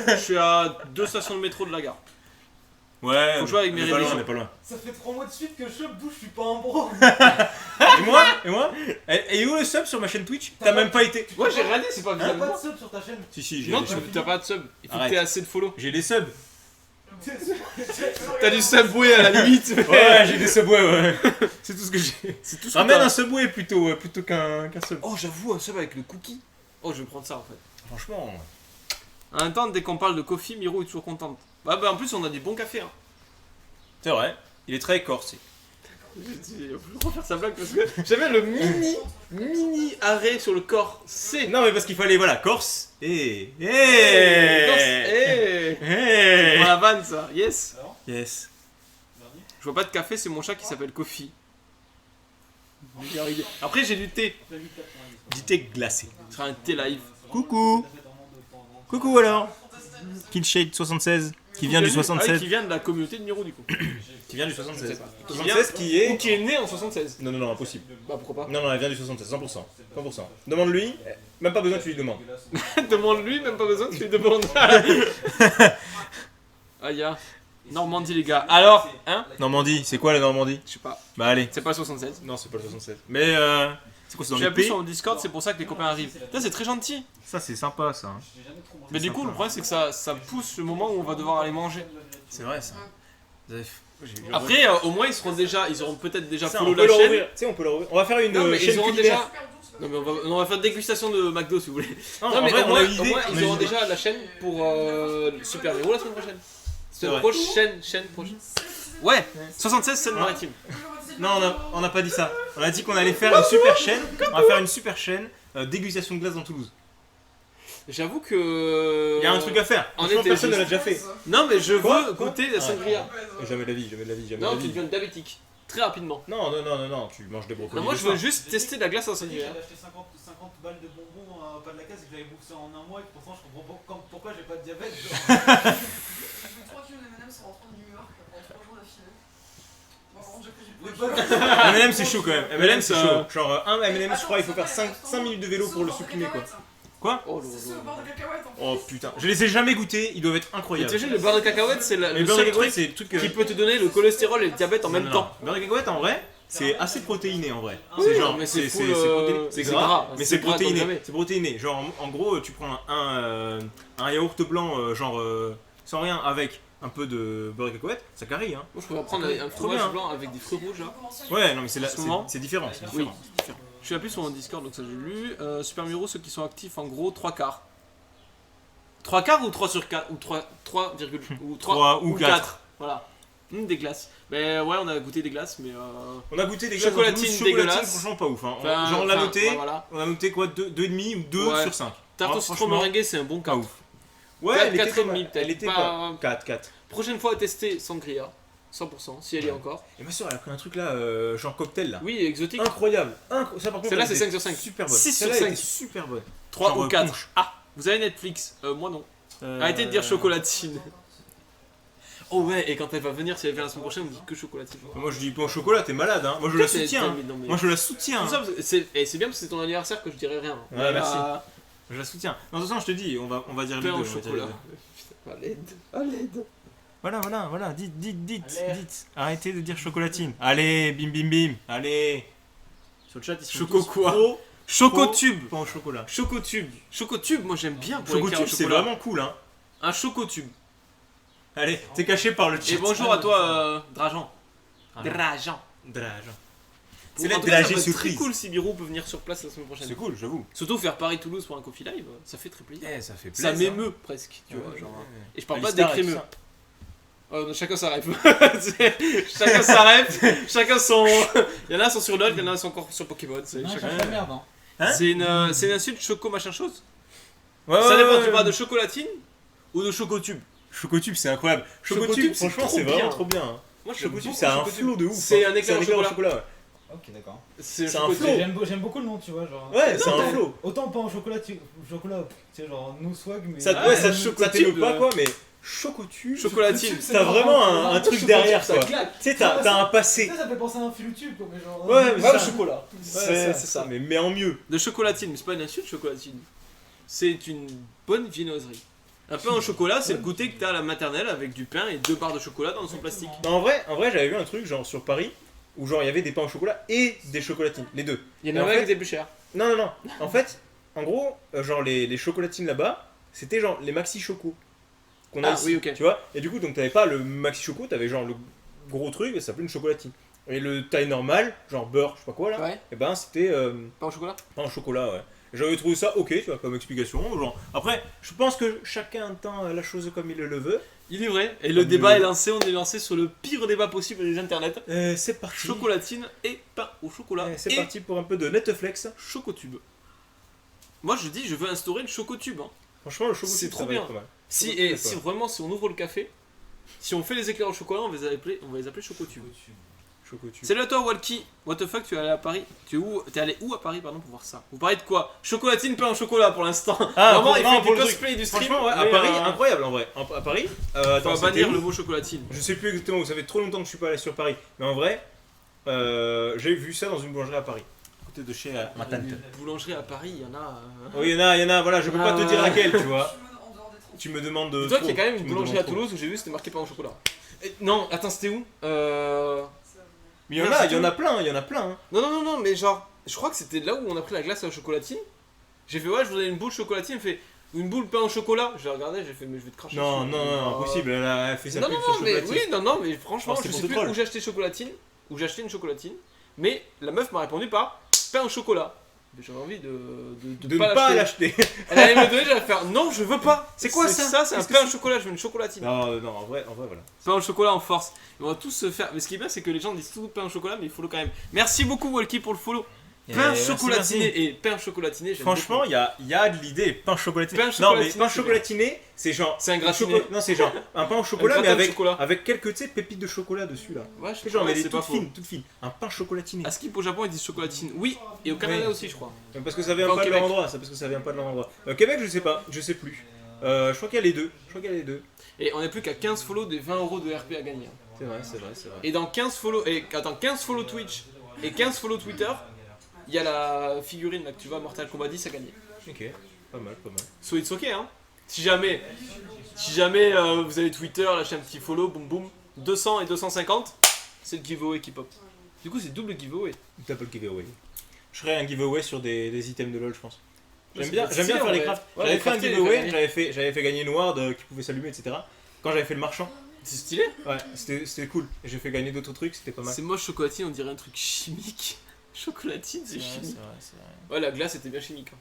Je suis à 2 stations de métro de la gare. Ouais. Faut jouer avec mes on est pas loin, révisions. on est pas loin. Ça fait 3 mois de suite que je chope d'où je suis pas un bro. Et moi Et où le sub sur ma chaîne Twitch? T'as même pas été. Ouais, j'ai rien dit, c'est pas T'as visable. pas de sub sur ta chaîne. Si, j'ai Non, des tu subs. t'as pas de sub. Il faut que Arrête. t'aies assez de follow. J'ai des subs. T'as du subway à la limite. Ouais, j'ai des subways, ouais. C'est tout ce que j'ai. C'est tout ce que Ramène t'as. un subway plutôt qu'un sub. Oh, j'avoue, un sub avec le cookie. Oh, je vais prendre ça en fait. Franchement. En même temps, dès qu'on parle de coffee, Miro est toujours contente. Bah, en plus, on a du bon café. Hein. C'est vrai. Il est très corsé. Je vais refaire sa blague parce que j'avais le mini arrêt sur le corps. C'est. Non, mais parce qu'il fallait, voilà, Corse. Et. Hey. Hey. Pour la vanne, ça. Yes. Yes. Dernier. Je vois pas de café, c'est mon chat qui s'appelle Kofi. Après, j'ai du thé. Du thé glacé. Ce sera un thé live. Coucou. Coucou alors. Killshade 76. Qui vient du Ah, 76. qui vient de la communauté de Miro, du coup. Qui vient du 76. Qui 76 qui Ou est. qui est né en 76. Non, impossible. Bah, pourquoi pas. Non, elle vient du 76, 100%. 100%. Demande-lui, même pas besoin que tu lui demandes. Demande-lui, même pas besoin que tu lui demandes. Ah, ya. Normandie, les gars. Alors, hein? Normandie, c'est quoi la Normandie? Je sais pas. Bah allez. C'est pas le 76. Non, c'est pas le 76. Mais c'est quoi, c'est dans J'ai les appuyé pays? sur mon Discord, c'est pour ça que les copains arrivent. Putain, c'est très gentil. Ça, c'est sympa ça. hein. Mais du coup, le problème, c'est que ça pousse le moment où on va devoir aller manger. C'est vrai ça. Après, au moins, ils auront peut-être déjà ça, follow on peut la le chaîne. rouvrir. Tu sais, on peut le rouvrir. On va faire une Non, mais chaîne ils auront culinaire. déjà. Non, mais on va faire dégustation de McDo si vous voulez. Non, Non, en mais vrai, au on moins, a une idée. ils auront déjà la chaîne pour Super Hero la semaine prochaine. C'est vrai. Chaîne prochaine. Ouais, 76 scène maritime. Non, on n'a pas dit ça. On a dit qu'on allait faire une super chaîne. On va faire une super chaîne dégustation de glace dans Toulouse. J'avoue que. Il y a un truc à faire. En Franchement, été, personne ne l'a juste. déjà fait. Non, mais je Quoi veux goûter la sangria. Jamais de la vie, jamais de la vie, jamais de Non, la tu vie. deviens diabétique. Très rapidement. Non, tu manges des brocolis. Non, moi le je veux soir. juste tester la glace à J'ai dit que sangria. j'avais acheté 50 balles de bonbons au pas de la caisse et que j'avais bouffé ça en un mois et que pourtant je comprends pas pourquoi j'ai pas de diabète. Genre. 3 kilos de M&M's en rentrant de New York pendant 3 jours d'affilée. Bon, par contre, j'ai pris du poids. M&M c'est chaud quand même. M&M c'est ça- chaud. Genre un M&M je Attends, crois il faut ça faire va, 5 minutes de vélo pour le supprimer quoi. Oh C'est ce beurre de cacahuète en fait. Oh putain, je les ai jamais goûtés, ils doivent être Mais incroyables. t'imagines, le beurre de cacahuète, c'est Mais le le beurre de seul cacahuète truc c'est le truc qui peut te donner le cholestérol et le diabète en même Non, temps. non. Beurre de cacahuète en vrai, c'est assez protéiné en vrai. Oui, C'est genre, mais c'est full, protéiné. c'est C'est gras, gras, mais c'est c'est gras comme protéiné. jamais. C'est protéiné. Genre en gros, tu prends un yaourt blanc genre sans rien avec un peu de beurre de cacahuète, ça carie hein. Moi je pourrais prendre un Trop fromage bien. blanc avec des fruits rouges là. Ouais, non mais c'est là, En ce moment c'est différent, c'est Oui. différent. Je suis appelé sur mon Discord donc ça j'ai lu. Super Miro, ceux qui sont actifs en gros 3 quarts. 3 quarts ou 3 sur 4 ou 3, ou 3 ou 4. Voilà. Des glaces. Mais ouais, on a goûté des glaces, mais On a goûté des glaces Chocolatine dans Toulouse, dégueulasse. franchement pas ouf hein. enfin, Genre on l'a enfin, noté, ouais, voilà. on a noté quoi 2,5 ou 2 Ouais. sur 5. Tarte au citron meringué, c'est un bon Pas 4. ouf. Ouais, elle était 4,5, pas mal. peut-être Elle était pas- pas 4. Prochaine fois à tester sangria, 100%, si elle y est Ouais. encore. Et ma soeur elle a pris un truc là, genre cocktail là. Oui, exotique. Incroyable. Ça par contre. Celle-là, elle c'est était 5 sur 5. Super bonne. 6 sur Celle-là, elle 5. était super bonne. 3 Genre, ou 4. punch. Ah, vous avez Netflix Moi non. Arrêtez de dire chocolatine. Oh ouais, et quand elle va venir, si elle vient la semaine prochaine, on dit que chocolatine. Moi je dis pain au chocolat, t'es malade hein. Moi je la soutiens. Hein. Moi je la soutiens. Tout ça, Hein. c'est bien parce que c'est ton anniversaire que je dirais rien. Ouais, merci. Je la soutiens. Non, de toute façon, je te dis, on va dire les Pain deux. au on va dire les chocolat. deux. Putain, à l'aide. Voilà. Dites. Allez. Arrêtez de dire chocolatine. Allez, bim. Allez. Sur le chat, ils sont Choco tous quoi pro Chocotube. pain au chocolat. Chocotube. Chocotube, moi j'aime bien pour écrire au Chocotube, c'est chocolat. vraiment cool hein. Un chocotube. Allez, t'es caché par le chat. Et bonjour à toi, Drajan. Drajan. C'est En la tout cas, ça dragée peut être très surprise. cool si Birou peut venir sur place la semaine prochaine. C'est cool, j'avoue. Surtout faire Paris-Toulouse pour un coffee live, ça fait très plaisir. Ça fait Ça plaisir. m'émeut presque, tu vois. Ouais, Genre. ouais. Et je parle pas des Alistar et crémeux. tout ça. Chacun sa rêve. Chacun sa rêve, chacun son. Il y en a sont sur LoL, il y en a sont encore sur Pokémon. C'est Non, chacun- j'ai la merde. Hein. Hein C'est une insulte choco machin chose. Ouais, Ça ouais, dépend, ouais, tu parles de ouais. chocolatine ou de chocotube. Chocotube, c'est incroyable. Chocotube, Chocotube, c'est franchement, trop c'est vraiment bien. trop bien. Hein. Moi je Chocotube, c'est un flot de ouf. C'est hein. un éclair au chocolat. ouais. Ok, d'accord. C'est C'est un chocotube. flow. J'aime beaucoup le nom, tu vois. Genre. Ouais, c'est Non, un mais- flot. Autant pas en chocolat, tu sais, genre no swag, mais. Ça, Ah, ouais, ça chocotube, t'émeut pas ouais. quoi, mais chocotube. Chocolatine. C'est T'as vraiment vraiment un truc chocotube, derrière ça quoi. claque. Tu sais, t'as un passé. Ça fait penser à un filotube, quoi, mais genre. Ouais, mais Pas ça- le chocolat. C'est ça, mais en mieux. De chocolatine, mais c'est pas une insulte chocolatine. C'est une bonne viennoiserie. Un pain au chocolat, c'est le goûter que t'as à la maternelle avec du pain et 2 barres de chocolat dans son plastique. Non, en vrai, j'avais vu un truc genre sur Paris où genre il y avait des pains au chocolat et des chocolatines, les deux. Il y Et en en a un fait- qui était plus cher. Non. En fait, en gros, genre les chocolatines là-bas, c'était genre les maxi chocos qu'on a Ah, ici, oui, ok. tu vois. Et du coup, donc t'avais pas le maxi choco, t'avais genre le gros truc et ça s'appelait une chocolatine. Et le taille normal, genre beurre, je sais pas quoi là, Ouais. et ben c'était Pain au chocolat. pain au chocolat, ouais. J'avais trouvé ça ok, tu vois, comme explication. Genre, après, je pense que chacun entend la chose comme il le veut. Il est vrai. Et le débat est lancé, on est lancé sur le pire débat possible des internets. C'est parti. Chocolatine et pain au chocolat. C'est et parti pour un peu de Netflix. chocotube. Moi je dis, je veux instaurer le chocotube. Hein. Franchement, le choco C'est ça trop va bien. être pas mal. Si, Chocotube, et quoi. si vraiment, si on ouvre le café, si on fait les éclairs au chocolat, on va les appeler chocotube. Chocotube. Salut à toi Walkie, what the fuck, tu es allé à Paris? T'es allé où à Paris pardon pour voir ça? Vous parlez de quoi? Chocolatine, pain au chocolat pour l'instant. Ah, Normalement pour- il non, fait pour du le cosplay du stream. Franchement, ouais, à mais, Paris, incroyable en vrai. À Paris, Faut attends, c'était bannir où le mot chocolatine. Je sais plus exactement, ça fait trop longtemps que je suis pas allé sur Paris. Mais en vrai, j'ai vu ça dans une boulangerie à Paris. À côté de chez ma tante. Une boulangerie à Paris, il y en a. Oui, il y en a, voilà, je peux pas te dire laquelle, tu vois. En dehors des trente. Tu me demandes de. Dis-toi qu'il y a trop, quand même tu une me boulangerie à demandes trop. Toulouse où j'ai vu c'était marqué pain au chocolat. Non, attends, c'était où Mais il y en a plein, hein. Non, mais genre, je crois que c'était là où on a pris la glace à la chocolatine. J'ai fait, ouais, je voudrais une boule chocolatine. Il fait, une boule pain au chocolat. J'ai regardé, j'ai fait, mais je vais te cracher. Non, dessus. impossible, elle fait sa Non, pub non, sur non, mais chocolatine. oui, non, mais franchement, Oh, je c'est sais pour plus te troll. où j'ai acheté chocolatine, où j'ai acheté une chocolatine. Mais la meuf m'a répondu par pain au chocolat. J'avais envie de De ne pas l'acheter. Elle allait me le donner, j'allais faire non, je veux pas. C'est quoi ça C'est un Qu'est-ce que pain au chocolat, je veux une chocolatine. Non, en vrai, voilà. Pain au chocolat en force. On va tous se faire. Mais ce qui est bien, c'est que les gens disent tout pain au chocolat, mais il follow quand même. Merci beaucoup, Walkie, pour le follow. Pain Merci, chocolatiné merci. et pain chocolatiné. j'aime Franchement, beaucoup. il y a de l'idée. Pain chocolatiné. Pain Non, chocolatiné, mais pain c'est chocolatiné, c'est genre. C'est un gratiné. Non, c'est genre un pain au chocolat, Un mais gratin de avec, chocolat. avec quelques tu sais, pépites de chocolat dessus là. Ouais, je C'est sais genre, pas, mais des c'est pas toutes faux. fines, toutes fines. Un pain chocolatiné. À Skip au Japon, ils disent chocolatine. Oui, et au Canada Oui. aussi, je crois. Parce que ça vient Pas au pas de leur Québec. endroit. Ça, parce que ça vient pas de leur endroit. Québec, je sais pas, je sais plus. Je crois qu'il y a les deux. Et on n'est plus qu'à 15 follow des 20 € de RP à gagner. C'est vrai. Et dans 15 follow. Et attends, 15 follow Twitch et 15 follow Twitter, il y a la figurine là que tu vois, Mortal Kombat 10 à gagner. Ok, pas mal. So it's ok, hein. Si jamais vous avez Twitter, lâchez un petit follow, boum boum. 200 et 250, c'est le giveaway qui pop. Du coup, c'est double giveaway. Double giveaway. Je ferais un giveaway sur des items de LoL, je pense. J'aime Ouais, bien c'est faire les stylé, crafts. ouais, J'avais les fait un crafter, giveaway, les j'avais fait gagner Noir qui pouvait s'allumer, etc. Quand j'avais fait le marchand, C'est stylé. ouais, c'était cool. Et j'ai fait gagner d'autres trucs, c'était pas mal. C'est moche chocolatine, on dirait un truc chimique. Chocolatine, c'est chimique. c'est vrai. Ouais, la glace était bien chimique. hein.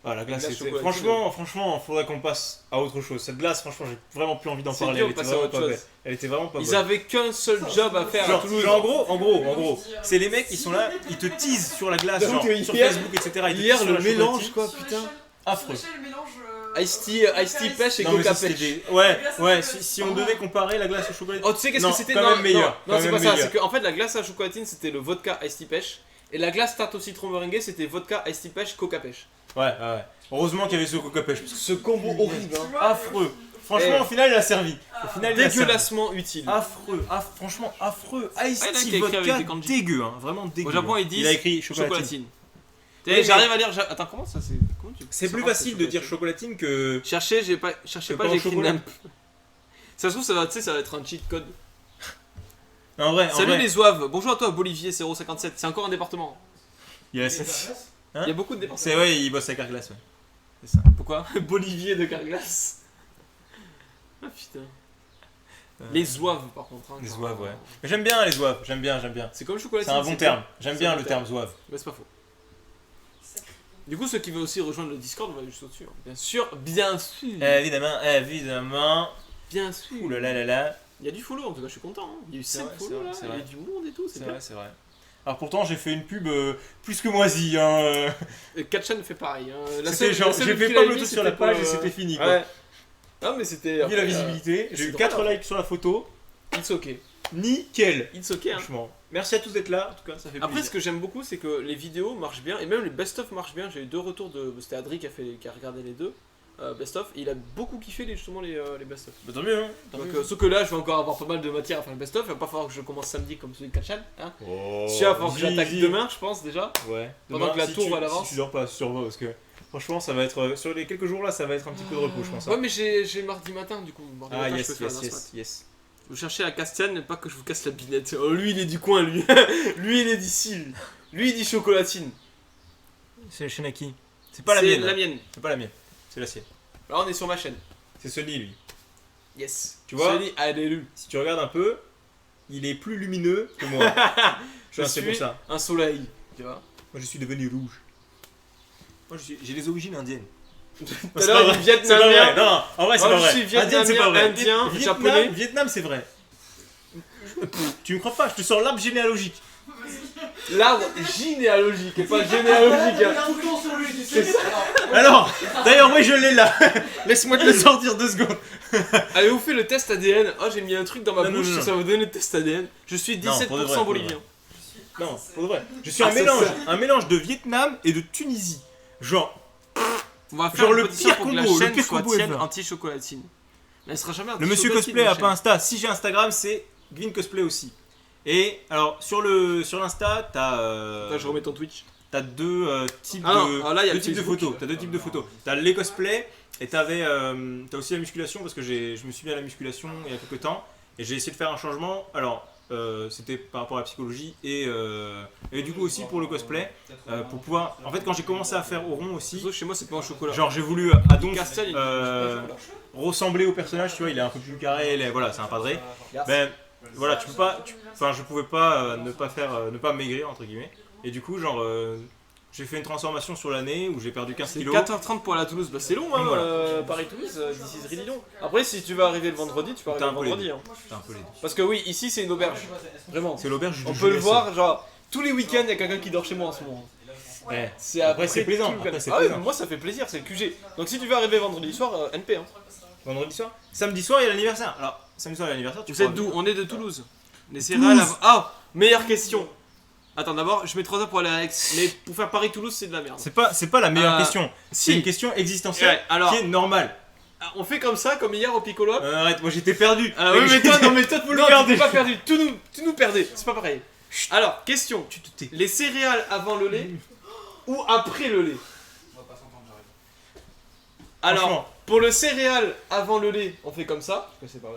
Ah, la glace, La c'était... chocolatine, Franchement, faudrait qu'on passe à autre chose. Cette glace, franchement, j'ai vraiment plus envie d'en C'est parler. dur Elle de était passer à vraiment autre pas chose. belle. Elle était vraiment pas Ils bonne. avaient qu'un seul job à faire à Genre, Toulouse. en gros, c'est les mecs, ils sont là, ils te teasent sur la glace, Donc, genre, hier- sur Facebook, etc. Ils te Hier, teasent sur le la mélange, chocolatine. quoi, Sur putain. l'échelle- Affreux. sur l'échelle, le mélange, Ice tea pêche et Non, mais coca ça, c'était pêche. des- Ouais, glace à ouais, chocolatine. si on devait comparer la glace au chocolat. Oh, tu sais qu'est-ce Non, que c'était? quand Non, même meilleur, non, quand c'est même pas ça. meilleur. C'est qu'en fait, la glace à chocolatine, c'était le vodka Ice tea pêche. Et la glace tarte au citron meringuée, c'était vodka Ice tea pêche, coca pêche. Ouais. Heureusement qu'il y avait ce coca pêche. parce que Ce combo horrible, hein. Affreux. Franchement, Eh. au final, il a servi. Au final, il a servi. Dégueulassement utile. Affreux, franchement affreux. Ice Ah, il y en a qui tea a écrit avec vodka des kanji. dégueu, hein, vraiment dégueu. Au Japon, ils disent Il a écrit chocolatine. chocolatine. Oui, mais- J'arrive à lire. Attends, comment ça c'est. Comment tu- C'est plus rare, facile de dire chocolatine que. Cherchez, j'ai pas. Cherchez Que pas, pain au j'ai écrit chocolat. NAMP. Ça se trouve, ça va, tu sais, ça va être un cheat code. En vrai, Salut les zouaves, bonjour à toi, Bolivier 057. C'est encore un département. Yes. Hein Il y a beaucoup de départements. C'est ouais, il bosse avec Carglass, ouais. C'est ça. Pourquoi Bolivier de Carglass. Ah putain. Les zouaves, par contre. hein, Les genre, zouaves, ouais. Mais j'aime bien les zouaves, j'aime bien. C'est comme le chocolatine. C'est un bon c'est terme. quoi J'aime C'est bien un le bon terme zouave. Mais c'est pas faux. Du coup, ceux qui veulent aussi rejoindre le Discord, on va juste au-dessus. hein. Bien sûr, bien sûr. Évidemment. Bien sûr. Ouh là là là là. Il y a du follow, en tout cas, je suis content. hein. Il y a eu C'est 5 vrai, c'est follow vrai, là, c'est il y a vrai. du monde et tout, c'est bien. C'est vrai. Alors pourtant j'ai fait une pub plus que moisie hein. Katchan fait pareil. hein. La C'était seule- genre la seule j'ai qu'il fait a pas mis, le truc sur la c'était page pour, et c'était fini quoi. Ouais. Non, mais c'était. Vu la après, visibilité, c'est j'ai eu drôle, 4 hein. likes sur la photo. It's ok. Nickel. It's ok. hein. Franchement. Merci à tous d'être là, en tout cas ça fait Après, plaisir. ce que j'aime beaucoup, c'est que les vidéos marchent bien et même les best-of marchent bien. J'ai eu 2 retours de. C'était Adri qui a regardé les deux best-of. Et il a beaucoup kiffé justement les best-of. Bah, tant mieux hein. Donc, sauf que là, je vais encore avoir pas mal de matière à faire le best-of. Il va pas falloir que je commence samedi comme celui de Katchan. Hein. Oh, Si, il va falloir que easy, j'attaque easy. demain, je pense déjà. Ouais. Pendant Demain, que la si tour tu- va à l'avance. Si tu dors pas, survoi parce que franchement ça va être sur les quelques jours là ça va être un petit peu de repos je pense. hein. Ouais, mais j'ai mardi matin du coup. Mardi Ah matin, je yes peux faire yes la yes smat. yes. Vous cherchez à Castiane, pas que je vous casse la binette. Oh, lui, il est du coin, lui. Lui, il est d'ici. Lui, il dit chocolatine. C'est chez Naki. C'est pas la C'est mienne. la hein. mienne. C'est pas la mienne. C'est la sienne. Là, on est sur ma chaîne. C'est Sully lui. Yes. Tu vois Sully, alléluia. Si tu regardes un peu, il est plus lumineux que moi. Je C'est pour suis ça. un soleil. Tu vois. Moi je suis devenu rouge. Moi j'ai des origines indiennes. Tout à l'heure, il est C'est pas vietnamien. vrai. Non, en vrai c'est Moi, pas je vrai. suis vietnamien, Indienne, c'est pas vrai. indien, Vietnam, japonais. Vietnam c'est vrai. Tu me crois pas, je te sors l'arbre généalogique. L'arbre généalogique et pas généalogique. hein. Tout le temps sur lui, tu sais. Alors, d'ailleurs oui je l'ai là. Laisse-moi te le sortir 2 secondes. Allez, vous faites le test ADN. Oh, j'ai mis un truc dans ma Non, non, bouche, non, ça va vous donner le test ADN. Je suis Non, pour de vrai, 17% pour de bolivien. Non, pour de vrai. Je suis Ah, un c'est mélange, ça. un mélange de Vietnam et de Tunisie. Genre, On va faire Genre une le pétition pire pour que la combo, le chaîne pire soit combo tienne ever. anti-chocolatine. Mais elle sera jamais le monsieur anti-chocolatine, cosplay ma a chaîne. pas Insta. Si j'ai Instagram, c'est Gwyn Cosplay aussi. Et alors sur l'Insta, Là, je remets ton Twitch. t'as deux types Ah non, de ah là, il y a deux le types de Facebook. photos. T'as 2 types de photos. T'as les cosplays et t'as aussi la musculation parce que je me suis mis à la musculation il y a quelques temps et j'ai essayé de faire un changement. Alors c'était par rapport à la psychologie et du coup aussi pour le cosplay pour pouvoir. En fait quand j'ai commencé à faire au rond aussi, Sauf chez moi, c'est pas en chocolat. genre j'ai voulu à donc Castel, il ressembler au personnage, tu vois, il est un peu plus carré, voilà, c'est un padré. Ben voilà, tu peux pas, enfin je pouvais pas ne pas maigrir entre guillemets. Et du coup genre J'ai fait une transformation sur l'année où j'ai perdu 15 C'est kilos. 4h30 pour aller à Toulouse, bah c'est long hein, Voilà. Paris-Toulouse, d'ici c'est really long. Après si tu veux arriver le vendredi, tu peux arriver T'as le un peu vendredi. Hein. C'est un peu les deux. Parce que oui, ici c'est une auberge, vraiment. C'est l'auberge du On peut le GSE. voir, genre, tous les week-ends il y a quelqu'un qui dort chez moi en ce moment. Ouais. C'est Après, c'est plaisant, tout le week-end. après, c'est Ah ouais, plaisant. moi ça fait plaisir, c'est le QG. Donc si tu veux arriver vendredi soir, NP hein. Vendredi soir. Samedi soir, il y a l'anniversaire. Alors, samedi soir, il y a l'anniversaire. Tu Vous êtes pourras d'où? venir. On est de Toulouse. Les céréales. Ah, meilleure question. Attends, d'abord, je mets 3 heures pour aller à Aix. Mais pour faire Paris-Toulouse, c'est de la merde. C'est pas la meilleure question. C'est une Si. question existentielle Ouais, alors, qui est normale. on fait comme ça, comme hier au Piccolo. Arrête, moi j'étais perdu. Ah oui, mais toi, non, mais toi, Vous le non, perdez. t'es pas perdu. Tu nous perdais. C'est pas pareil. Alors, question. Tu te tais. Les céréales avant le lait ou après le lait? On va pas s'entendre, j'arrive. Alors, Franchement. pour le céréal avant le lait, on fait comme ça. Je sais pas.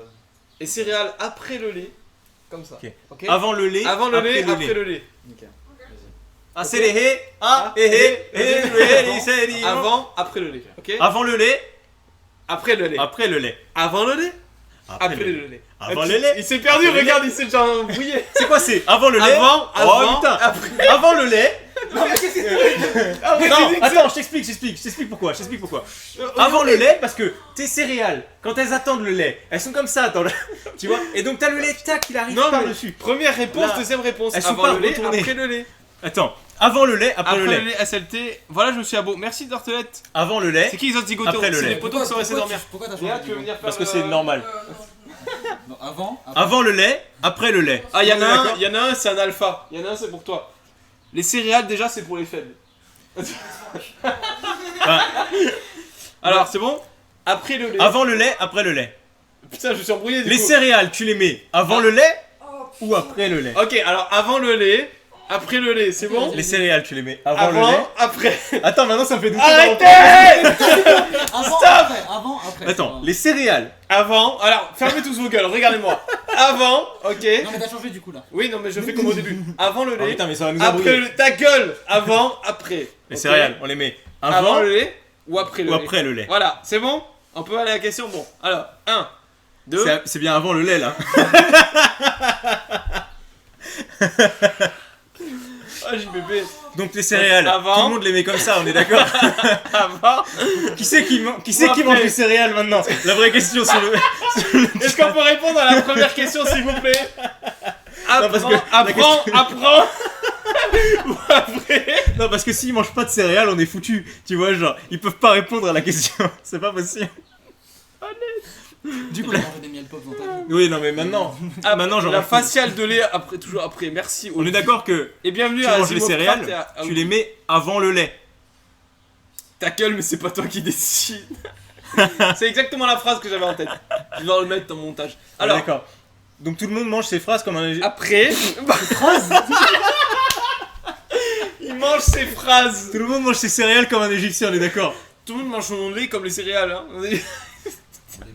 Et céréales après le lait, comme ça. Ok. Ok. Avant le lait. Avant le après lait, le après le lait. Ah, c'est les hé. Ah, hé, hé, hé, c'est les Avant, après le lait. Ok. Avant le lait. Après le lait. Après le lait. Avant le lait. Après Après le le lait. lait. Avant le lait. Il s'est perdu, Après le regarde, il s'est déjà embrouillé. C'est quoi c'est avant le lait? Avant, Oh putain. après. Avant le lait. Non, Non, attends, je t'explique pourquoi. Avant le lait, parce que tes céréales, quand elles attendent le lait, elles sont comme ça, attends, tu vois, et donc t'as le lait, tac, il arrive Non, mais par-dessus. première réponse, Là, deuxième réponse. elles sont Avant pas le lait, retournées. après le lait. Attends, avant le lait, après le lait. SLT. Voilà, je me suis abo. Merci Dortelette. Avant le lait, C'est qui les autres zigotos? Après le C'est lait. les potos qui sont restés dormir. Pourquoi t'as Léa, changé tu veux venir faire parce que le- c'est normal. Non, avant. Avant le lait, après le lait. Ah, il y en On est a un, d'accord il y en a un, c'est un alpha. Il y en a un, c'est pour toi. Les céréales, déjà, c'est pour les faibles. Alors, c'est bon? Après le lait. Avant le lait, après le lait. Putain, je me suis embrouillé du Les coup. céréales, tu les mets avant Ah. le lait Oh, ou après le lait? Ok, alors avant le lait, après le lait, c'est bon? Les céréales, tu les mets avant le lait. Avant, après. Attends, maintenant ça me fait douter. Arrêtez! Avant, après. Avant, après. Attends, les céréales. Avant, alors fermez tous vos gueules, regardez-moi. Avant, ok. Non, mais t'as changé du coup là. Oui, non, mais je fais comme au début. Avant le Oh lait, putain, mais ça va nous après embrouiller. le lait. Ta gueule! Avant, après. Les Ok. céréales, on les met Avant avant le lait ou après le ou lait? après le lait. Voilà, c'est bon? On peut aller à la question? Bon, alors, 1, 2. C'est bien avant le lait là. Ah, JBB. Donc les céréales, Avant. tout le monde les met comme ça, on est d'accord? Avant. Qui c'est qui Après. mange des céréales maintenant? La vraie question sur le. Est-ce qu'on peut répondre à la première question, s'il vous plaît? Non, parce que la Apprends, apprends. Ou après. Non, parce que s'ils mangent pas de céréales, on est foutu. Tu vois, genre, ils peuvent pas répondre à la question. C'est pas possible. Du coup, Tu là. as mangé des miel pop dans ta vie. Oui, non, mais maintenant. Ah, maintenant, j'en la ai fou. faciale de lait après, toujours après. Merci. On est d'accord que Et bienvenue tu à manges les Zimofrat céréales, et à- tu les mets avant le lait. Ta gueule, mais c'est pas toi qui décide. C'est exactement la phrase que j'avais en tête. Je vais le mettre dans mon montage. Alors, Alors, d'accord. Donc tout le monde mange ses phrases comme un. après. Il mange ses phrases. Tout le monde mange ses céréales comme un égyptien, on est d'accord. Tout le monde mange son lait comme les céréales. Hein.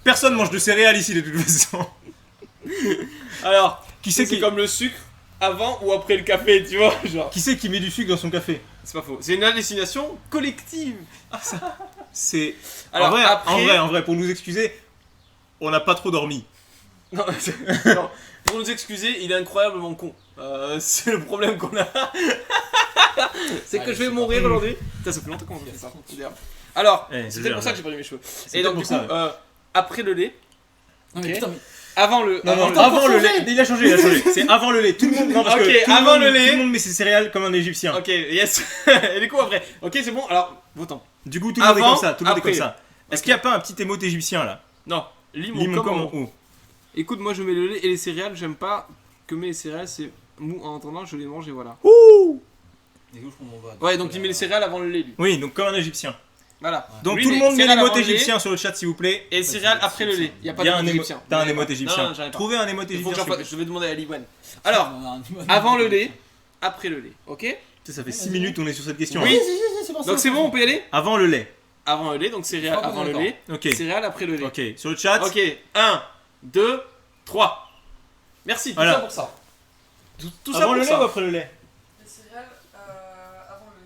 Personne mange de céréales ici de toute façon. Alors, Qui c'est c'est qui, comme le sucre avant ou après le café, tu vois, genre. qui c'est qui met du sucre dans son café? C'est pas faux. C'est une hallucination collective. C'est. Alors, En vrai, pour nous excuser, on n'a pas trop dormi. Non, non, pour nous excuser, il est incroyablement con. C'est le problème qu'on a. C'est que je vais mourir aujourd'hui. Putain, ça fait longtemps qu'on fait ça. d'ailleurs. Alors, Eh, c'est je peut-être l'ai pour ça que j'ai perdu mes cheveux. C'est Et donc, du peut-être coup, pour ça, après le lait, Non, mais Ok. putain, mais. avant le. Non, avant non, le- avant le lait. Il a changé. C'est avant le lait. Tout le monde. Non, parce Ok, que tout le avant monde- le lait. Tout le monde met ses céréales comme un égyptien. Ok, yes. Et du coup, après. Ok, c'est bon. Alors, votons. Du coup, tout le monde est Avant, comme ça. Tout le monde est comme après. ça. Est-ce qu'il n'y a pas un petit émote égyptien là? Non, lis-moi Lis-moi comment. comment. Écoute, moi je mets le lait et les céréales. J'aime pas que mes céréales, c'est mou en attendant, je les mange et voilà. Les gars, je comprends pas. Ouais, donc il met les céréales avant le lait, lui. Oui, donc comme un égyptien. Voilà. Donc Lui, tout le les monde met céréales l'émote avant le lait égyptien sur le chat s'il vous plaît. Et les céréales après le lait. Il y a pas Il y a un d'émote émo- égyptien. T'as un J'en ai émote pas. égyptien. Non, j'en ai pas. Trouvez un émote Il faut égyptien. que s'il vous plaît. je vais demander à Liwan. Alors, Non, non, avant le lait, après le lait. Ok. Ça fait 6 minutes on est sur cette question. Oui. c'est bon. Donc c'est bon, on peut y aller. Avant le lait. Avant le lait, donc céréales Ah, avant le d'accord. lait. Ok. Céréales après le lait. Ok. Sur le chat. Ok. 1, 2, 3. Merci, tout Voilà. ça pour ça. Tout ça Avant pour le lait ça. ou après le lait? Les céréales avant le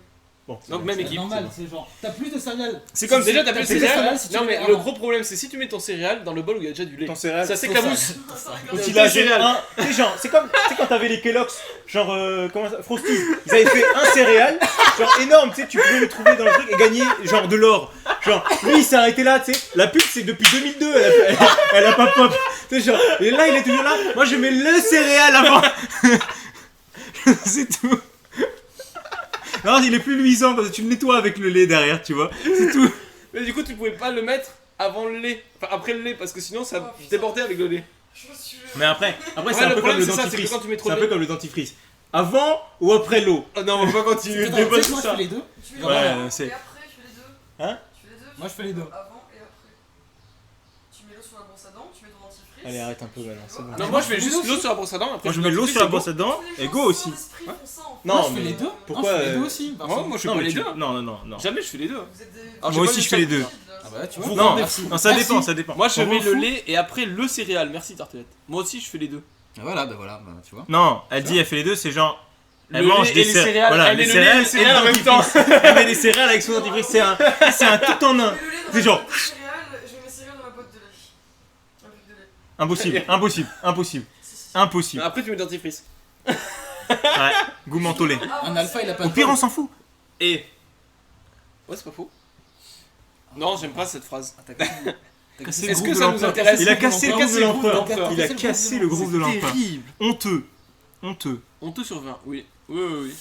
lait. Donc même C'est équipe. normal, c'est genre. T'as plus de céréales. C'est comme Déjà si t'as plus de plus de céréales. céréales si tu Non le mais mets le avant. gros problème c'est si tu mets ton céréale dans le bol où il y a déjà du lait. ton céréale. Ça s'éclabousse. Donc il a genre tu sais genre, c'est comme tu sais quand t'avais les Kellogg's, genre comment ça, Frosties, ils avaient fait un céréal, genre énorme, tu sais, tu pouvais le trouver dans le truc et gagner genre de l'or. Genre lui il s'est arrêté là, tu sais, la pub c'est depuis 2002, elle a pas pop. Tu sais genre, et là il est toujours là, moi je mets le céréal avant. C'est tout. Non, il est plus luisant parce que tu le nettoies avec le lait derrière, tu vois. C'est tout. Mais du coup tu pouvais pas le mettre avant le lait. Enfin après le lait parce que sinon ça débordait avec le lait. Je me suis. Mais après c'est Ouais, un le peu comme problème le c'est ça, c'est que dentifrice. quand tu mets trop C'est un de peu lait. comme le dentifrice. Avant ou après l'eau? Oh non on va pas continuer. Attends, le débat tu sais que sur moi je ça. fais les deux. Tu mets Ouais, le avant c'est- et après, tu fais les deux. Hein? Tu fais les deux. Moi, je fais les deux. Avant et après. Tu mets l'eau sur la brosse à dents, tu mets ton dentifrice. Allez, arrête un peu maintenant, c'est bon. Non moi je mets juste l'eau sur la brosse à dents. Après Moi je mets l'eau sur la brosse à dents et go aussi. Moi je fais mais les deux. pourquoi, Non, je fais les deux euh, aussi. Moi je fais Non, pas mais les tu- deux. non. Jamais je fais les deux. Vous êtes des. Alors, Moi j'ai aussi pas je fais les deux. Ah bah tu vois. Vous Non, rendez merci. fou. non, ça Merci. dépend, ça dépend. Moi je On mets m'en le fout. lait et après le céréal. Merci Tartelette. Moi aussi je fais les deux. Ah voilà, bah tu vois. Non, elle dit elle fait les deux, c'est genre elle Le mange lait des et les céréales. Voilà, Elle les est le lait et les céréales céréales en même temps. Elle met des céréales avec son dentifrice, c'est un tout en un. C'est genre Je mets mes céréales dans ma boîte de lait. Un peu de lait. impossible. Impossible. Après tu mets le dentifrice. Ouais, goût mentholé. Un alpha il a pas Au de pire bol. on s'en fout. Et. Ouais c'est pas faux. Non j'aime pas cette phrase. T'as cassé le Est-ce groove que de ça nous l'empereur. intéresse? Il a cassé le groove de l'empereur. l'empereur. Il a cassé le groove de l'empereur. Terrible. Honteux. Honteux sur 20, oui. Oui.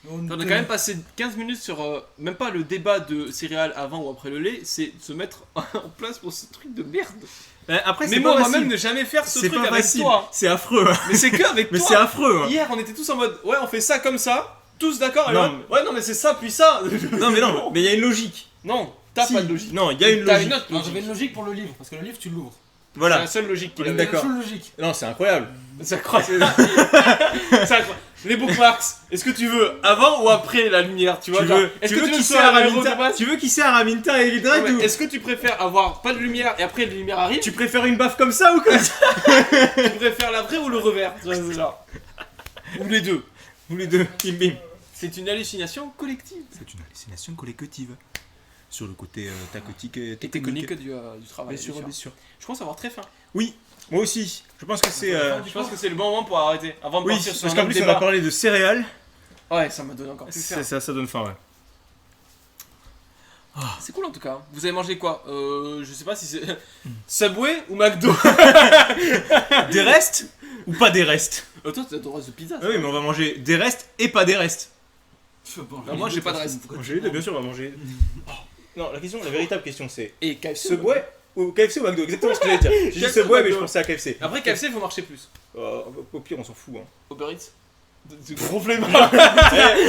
On a quand même passé 15 minutes sur même pas le débat de céréales avant ou après le lait, c'est se mettre en place pour ce truc de merde. Après Mais c'est moi pas moi-même facile. ne jamais faire ce C'est truc pas avec facile. toi. C'est affreux. Mais c'est que avec Mais toi. c'est affreux. Hier on était tous en mode ouais on fait ça comme ça, tous d'accord et Non, là, ouais non mais c'est ça puis ça. Non, mais il y a une logique. Non, t'as Si. pas de logique. Non, il y a une T'as logique. une autre Non, logique. j'avais une logique pour le livre, parce que le livre tu l'ouvres. C'est Voilà. la seule logique qu'il On est avait. d'accord. C'est la seule logique. Non, c'est incroyable. C'est incroyable. C'est incroyable. Les bookmarks, est-ce que tu veux avant ou après la lumière, tu vois genre, est-ce que tu veux qui le sait soir à Araminta Tu veux qui sait Araminta et Hydra et tout. Est-ce que tu préfères avoir pas de lumière et après la lumière arrive? Tu préfères une baffe comme ça ou comme ça? Tu préfères la vraie ou le revers? Tu vois, c'est genre. Ou les deux. Ou les deux, bim bim. C'est une hallucination collective. C'est une hallucination collective. Sur le côté tactique et Et technique du travail. Bien sûr, bien bien sûr. sûr. Je pense avoir très faim. Oui, moi aussi. Je pense que c'est. Je pense que c'est le bon moment pour arrêter. Avant de Oui, partir sur parce un qu'en autre plus on débat. a parlé de céréales. Ouais, ça m'a donné encore plus faim. Ça donne faim, ouais. C'est cool en tout cas. Vous avez mangé quoi? Je sais pas si c'est Subway ou McDo. Des restes ou pas des restes? Toi, t'as ton reste de pizza. Ah oui, mais on va manger des restes et pas des restes. Non, moi, j'ai pas de reste. Manger les deux, bien sûr, on va manger. Non, la véritable question c'est Et KFC. Subway ou KFC ou McDo? Exactement ce que j'allais dire. J'ai dit KFC ou Subway, mais McDo. je pensais à KFC. Après KFC, il faut marcher plus. Au pire, on s'en fout. Hein. Uber Eats. C'est gros flemmard.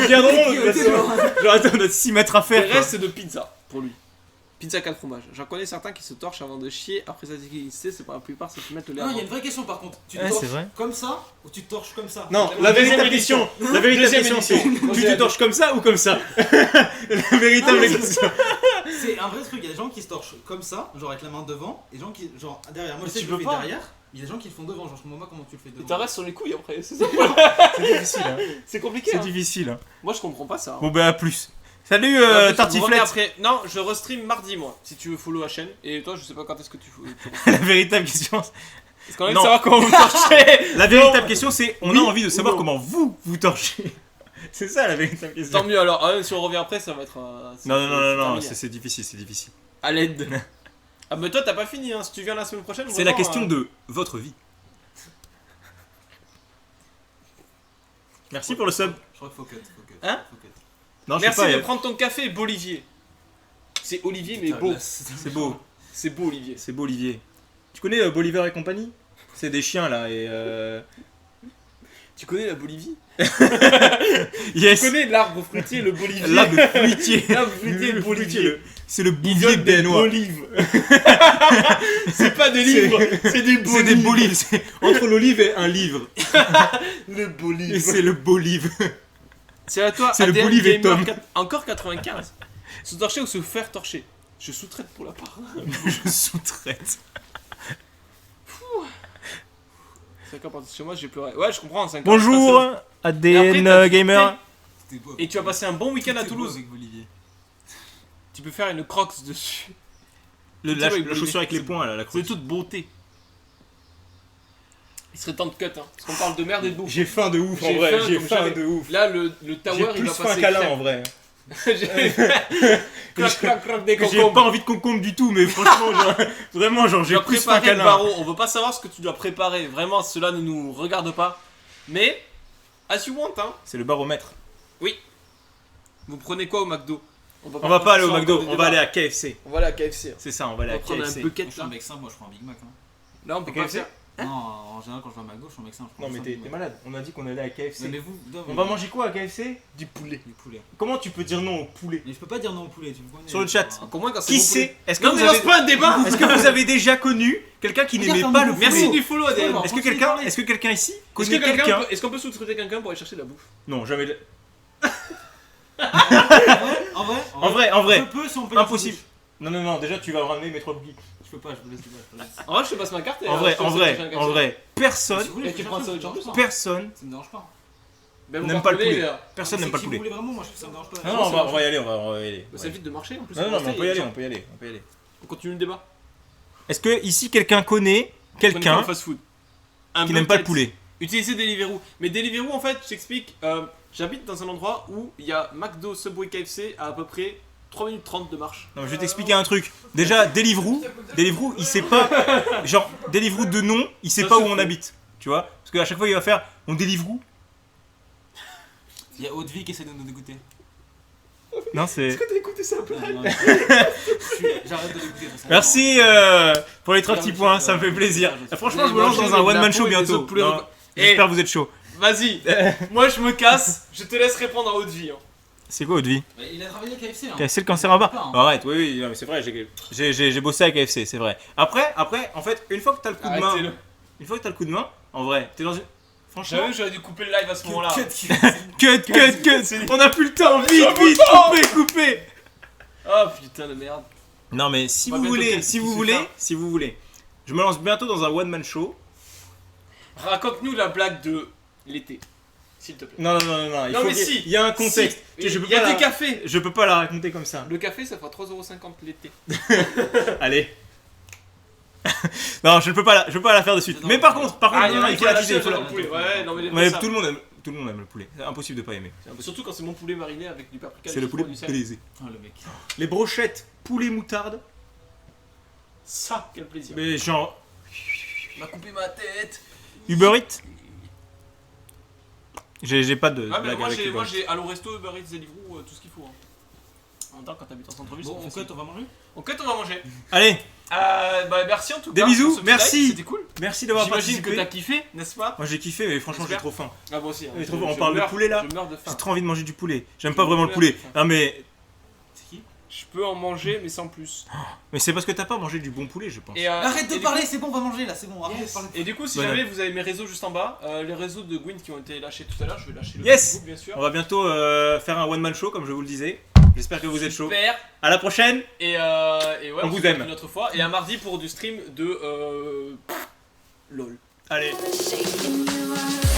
Viendront, de toute façon. Genre, attends, on a 6 mètres à Le faire. quoi. reste, c'est de pizza pour lui. Pizza 4 fromages. J'en connais certains qui se torchent avant de chier. Après ça, c'est pour la plupart, c'est qu'ils mettent le lait Non, il y a avant. une vraie question par contre. Tu te Ouais, c'est torches vrai. comme ça ou tu te torches comme ça? Non, La la deuxième véritable édition. question. La véritable Deuxième question, c'est édition. tu te torches comme ça ou comme ça? La véritable Non, mais question. C'est un vrai truc, il y a des gens qui se torchent comme ça, genre avec la main devant, et des gens qui, genre derrière. Moi je Mais sais tu que je le peux fais pas. derrière, mais il y a des gens qui le font devant, genre je comprends pas comment tu le fais Et devant. t'en restes sur les couilles après. C'est ça. C'est difficile. Hein. C'est compliqué. C'est Hein. difficile. Hein. Moi, je comprends pas ça. Hein. Bon, bah, à plus. Salut, Vous revenez Tartiflette. après. Non, je restream mardi, moi. Si tu veux follow la chaîne. Et toi, je sais pas quand est-ce que tu. La véritable question. Parce qu'on a envie de Non. savoir comment vous torchez. La véritable question, c'est on Oui a envie de savoir ou non. comment vous torchez. C'est ça la véritable question. Tant mieux alors. Ah, si on revient après, ça va être. Non, terminé. c'est difficile, c'est difficile. À l'aide. Ah, mais toi, t'as pas fini. Hein. Si tu viens la semaine prochaine. C'est la vraiment, question de votre vie. Merci pour le sub. Je crois qu'il faut cut. Hein Faut cut. Non, je sais Merci pas. de prendre ton café, Bolivier. C'est Olivier, mais Putain, beau. là, C'est beau. C'est beau, Olivier. C'est beau, Olivier. Tu connais Bolivar et compagnie? C'est des chiens là et Tu connais la Bolivie? yes. Tu connais l'arbre fruitier, le Bolivier? L'arbre fruitier. L'arbre fruitier, le Bolivier. C'est le Ils bouvier donnent des bénois. bolives. C'est pas des livres, c'est des bolives. C'est des beaux livres. C'est entre l'olive et un livre. Le Et bolive. c'est le beau livre. C'est à toi, C'est le ADN Bolive et Gamer Tom. Encore 95. Se torcher ou se faire torcher? Je sous-traite pour la part. Je sous-traite. C'est quand parti chez moi, j'ai pleuré. Ouais, je comprends. 5 Bonjour, ADN Gamer. C'était beau. Et tu vas passer un bon week-end à C'était beau Toulouse. avec Olivier. Tu peux faire une crocs dessus. La chaussure avec les poings là, la C'est croix. de toute beauté. Il serait temps de cut, hein. Parce qu'on parle de merde et de bouffe. J'ai faim de ouf en J'ai vrai, faim j'ai comme faim jamais. de ouf. Là, le tower, J'ai il plus va faim passer qu'Alain crème. en vrai. J'ai crac, crac, crac, des J'ai concombres. pas envie de concombre du tout, mais franchement, genre, vraiment, genre, Tu j'ai dois plus faim préparer le qu'Alain. barreau. On veut pas savoir ce que tu dois préparer. Vraiment, cela ne nous regarde pas. Mais, as you want, hein. C'est le baromètre. Vous prenez quoi au McDo? On va pas aller au faire McDo, encore des on va aller débats. à KFC. On va aller à KFC. C'est ça, on va aller On à va prendre un KFC. Moi, bucket je suis un là. mec sain, moi je prends un Big Mac. Hein. Là, on peut pas KFC? faire. Non, en général, quand je vais à McDo, je suis un mec sain. Je prends Non, mais juste un t'es Big Mac. malade. On a dit qu'on allait à KFC. Mais vous, non, On va manger quoi à KFC? Du poulet. du poulet. Comment tu peux dire non au poulet? Mais je peux pas dire non au poulet, tu me connais. Sur le chat. Encore moins quand c'est Qui bon poulet. c'est? Est-ce que Non, vous mais lance avez... pas un débat. Est-ce que vous avez déjà connu quelqu'un qui Regarde n'aimait un pas le nouveau poulet? Merci du follow, ADN. Ouais, Est-ce que quelqu'un ici connaît Est-ce quelqu'un? qu'on peut sous-traiter quelqu'un pour aller chercher de la bouffe? Non, jamais. En vrai, En vrai. je peux si on paye Impossible. Non, déjà tu vas ramener mes 3 cookies. Je peux pas, je vous laisse. Je peux laisse. En vrai, je te passe ma carte. Et En vrai, personne, Si vous voulez, Et tu je prends peux ça au chercher, champ. je peux pas. personne Ça me dérange pas. Ben, n'aime pas le poulet. là. Personne Mais n'aime pas si le poulet. vous voulez vraiment, moi ça me dérange pas. Non, on va y aller, on va y aller. Ça évite de marcher en plus. Non, mais on peut y aller, on on peut y aller, on peut y aller. continue le débat. Est-ce que ici quelqu'un connaît quelqu'un fast food. qui n'aime pas le poulet? Utilisez Deliveroo. Mais Deliveroo, en fait, je t'explique. J'habite dans un endroit où il y a McDo, Subway, KFC à peu près 3 minutes 30 de marche. Non, je vais t'expliquer un truc. Déjà, Deliveroo, il sait pas. Genre, Deliveroo de nom, il sait Ça pas se où on fout. habite. Tu vois? Parce qu'à chaque fois, il va faire on Deliveroo. Il y a Haute-Vie qui essaie de nous dégoûter. Non, c'est. T'as écouté ça? J'arrête de l'écouter. Merci pour les 3 petits points, ça me fait plaisir. Franchement, je me lance dans un one-man show bientôt. Non, J'espère que vous êtes chaud. Vas-y, moi je me casse, je te laisse répondre à haute vie. Hein. C'est quoi votre vie? Il a travaillé à KFC. Hein. KFC le cancer en bas? Pas, hein. Arrête, oui, non, mais c'est vrai, j'ai bossé à KFC, c'est vrai. Après, en fait, une fois que t'as le coup de main, en vrai, t'es dans une. Franchement. J'avoue, j'aurais dû couper le live à ce moment-là. Cut! On a plus le temps, vite, coupez! Oh putain de merde. Non, mais si On va vous bientôt voulez, quitter si vous voulez, je me lance bientôt dans un one-man show. Raconte-nous la blague de l'été, s'il te plaît. Non, Non, mais si. il y a un contexte. Si. Je peux Il y a pas des la- cafés. Je peux pas la raconter comme ça. Le café, ça fera 3,50€ l'été. Allez. Non, je peux pas la faire de suite. Non, Mais par contre, non, il faut la teaser, il faut la- le poulet. Ouais, non, mais, Ouais, ça. tout le monde aime le poulet. C'est impossible de pas aimer. Surtout quand c'est mon poulet mariné avec du paprika. C'est le du poulet citron, du sel. pélisé. Oh, le mec. Les brochettes, poulet moutarde. Ça, quel plaisir. Mais genre Il m'a coupé ma tête. Uber Eats. J'ai pas de Ah, mais blague moi avec j'ai, Uber moi Eats. j'ai Allo Resto, Uber Eats, Deliveroo, tout ce qu'il faut. Hein. En même temps, quand t'habites en centre-ville, Bon, c'est on facile. cut, on va manger. On cut, on va manger. Allez, Bah merci en tout Des cas. bisous, pour ce petit merci. live, C'était cool. merci d'avoir J'imagine que participé. t'as kiffé, n'est-ce pas? Moi j'ai kiffé, mais franchement j'ai J'espère. trop faim. Ah, moi aussi. hein. Mais Je- trop bon, on je parle de meurs- poulet, là. Je meurs de faim. J'ai trop envie de manger du poulet. J'aime Je pas veux vraiment le mourir de poulet. faim. Ah mais C'est qui? Je peux en manger, mais sans plus. c'est parce que t'as pas mangé du bon poulet, je pense. Et, Arrête de et du parler, c'est bon, on va manger là, c'est bon, arrête de Yes. parler. Et du coup, si Bonne jamais vous avez mes réseaux juste en bas, les réseaux de Gwyn qui ont été lâchés tout à l'heure, je vais lâcher le Yes. Facebook bien sûr. On va bientôt faire un one man show comme je vous le disais. J'espère que vous êtes chaud. Super. À la prochaine. Et ouais, On vous se retrouve aime. une autre fois. Et un mardi pour du stream de LOL. Allez. Shaking you out.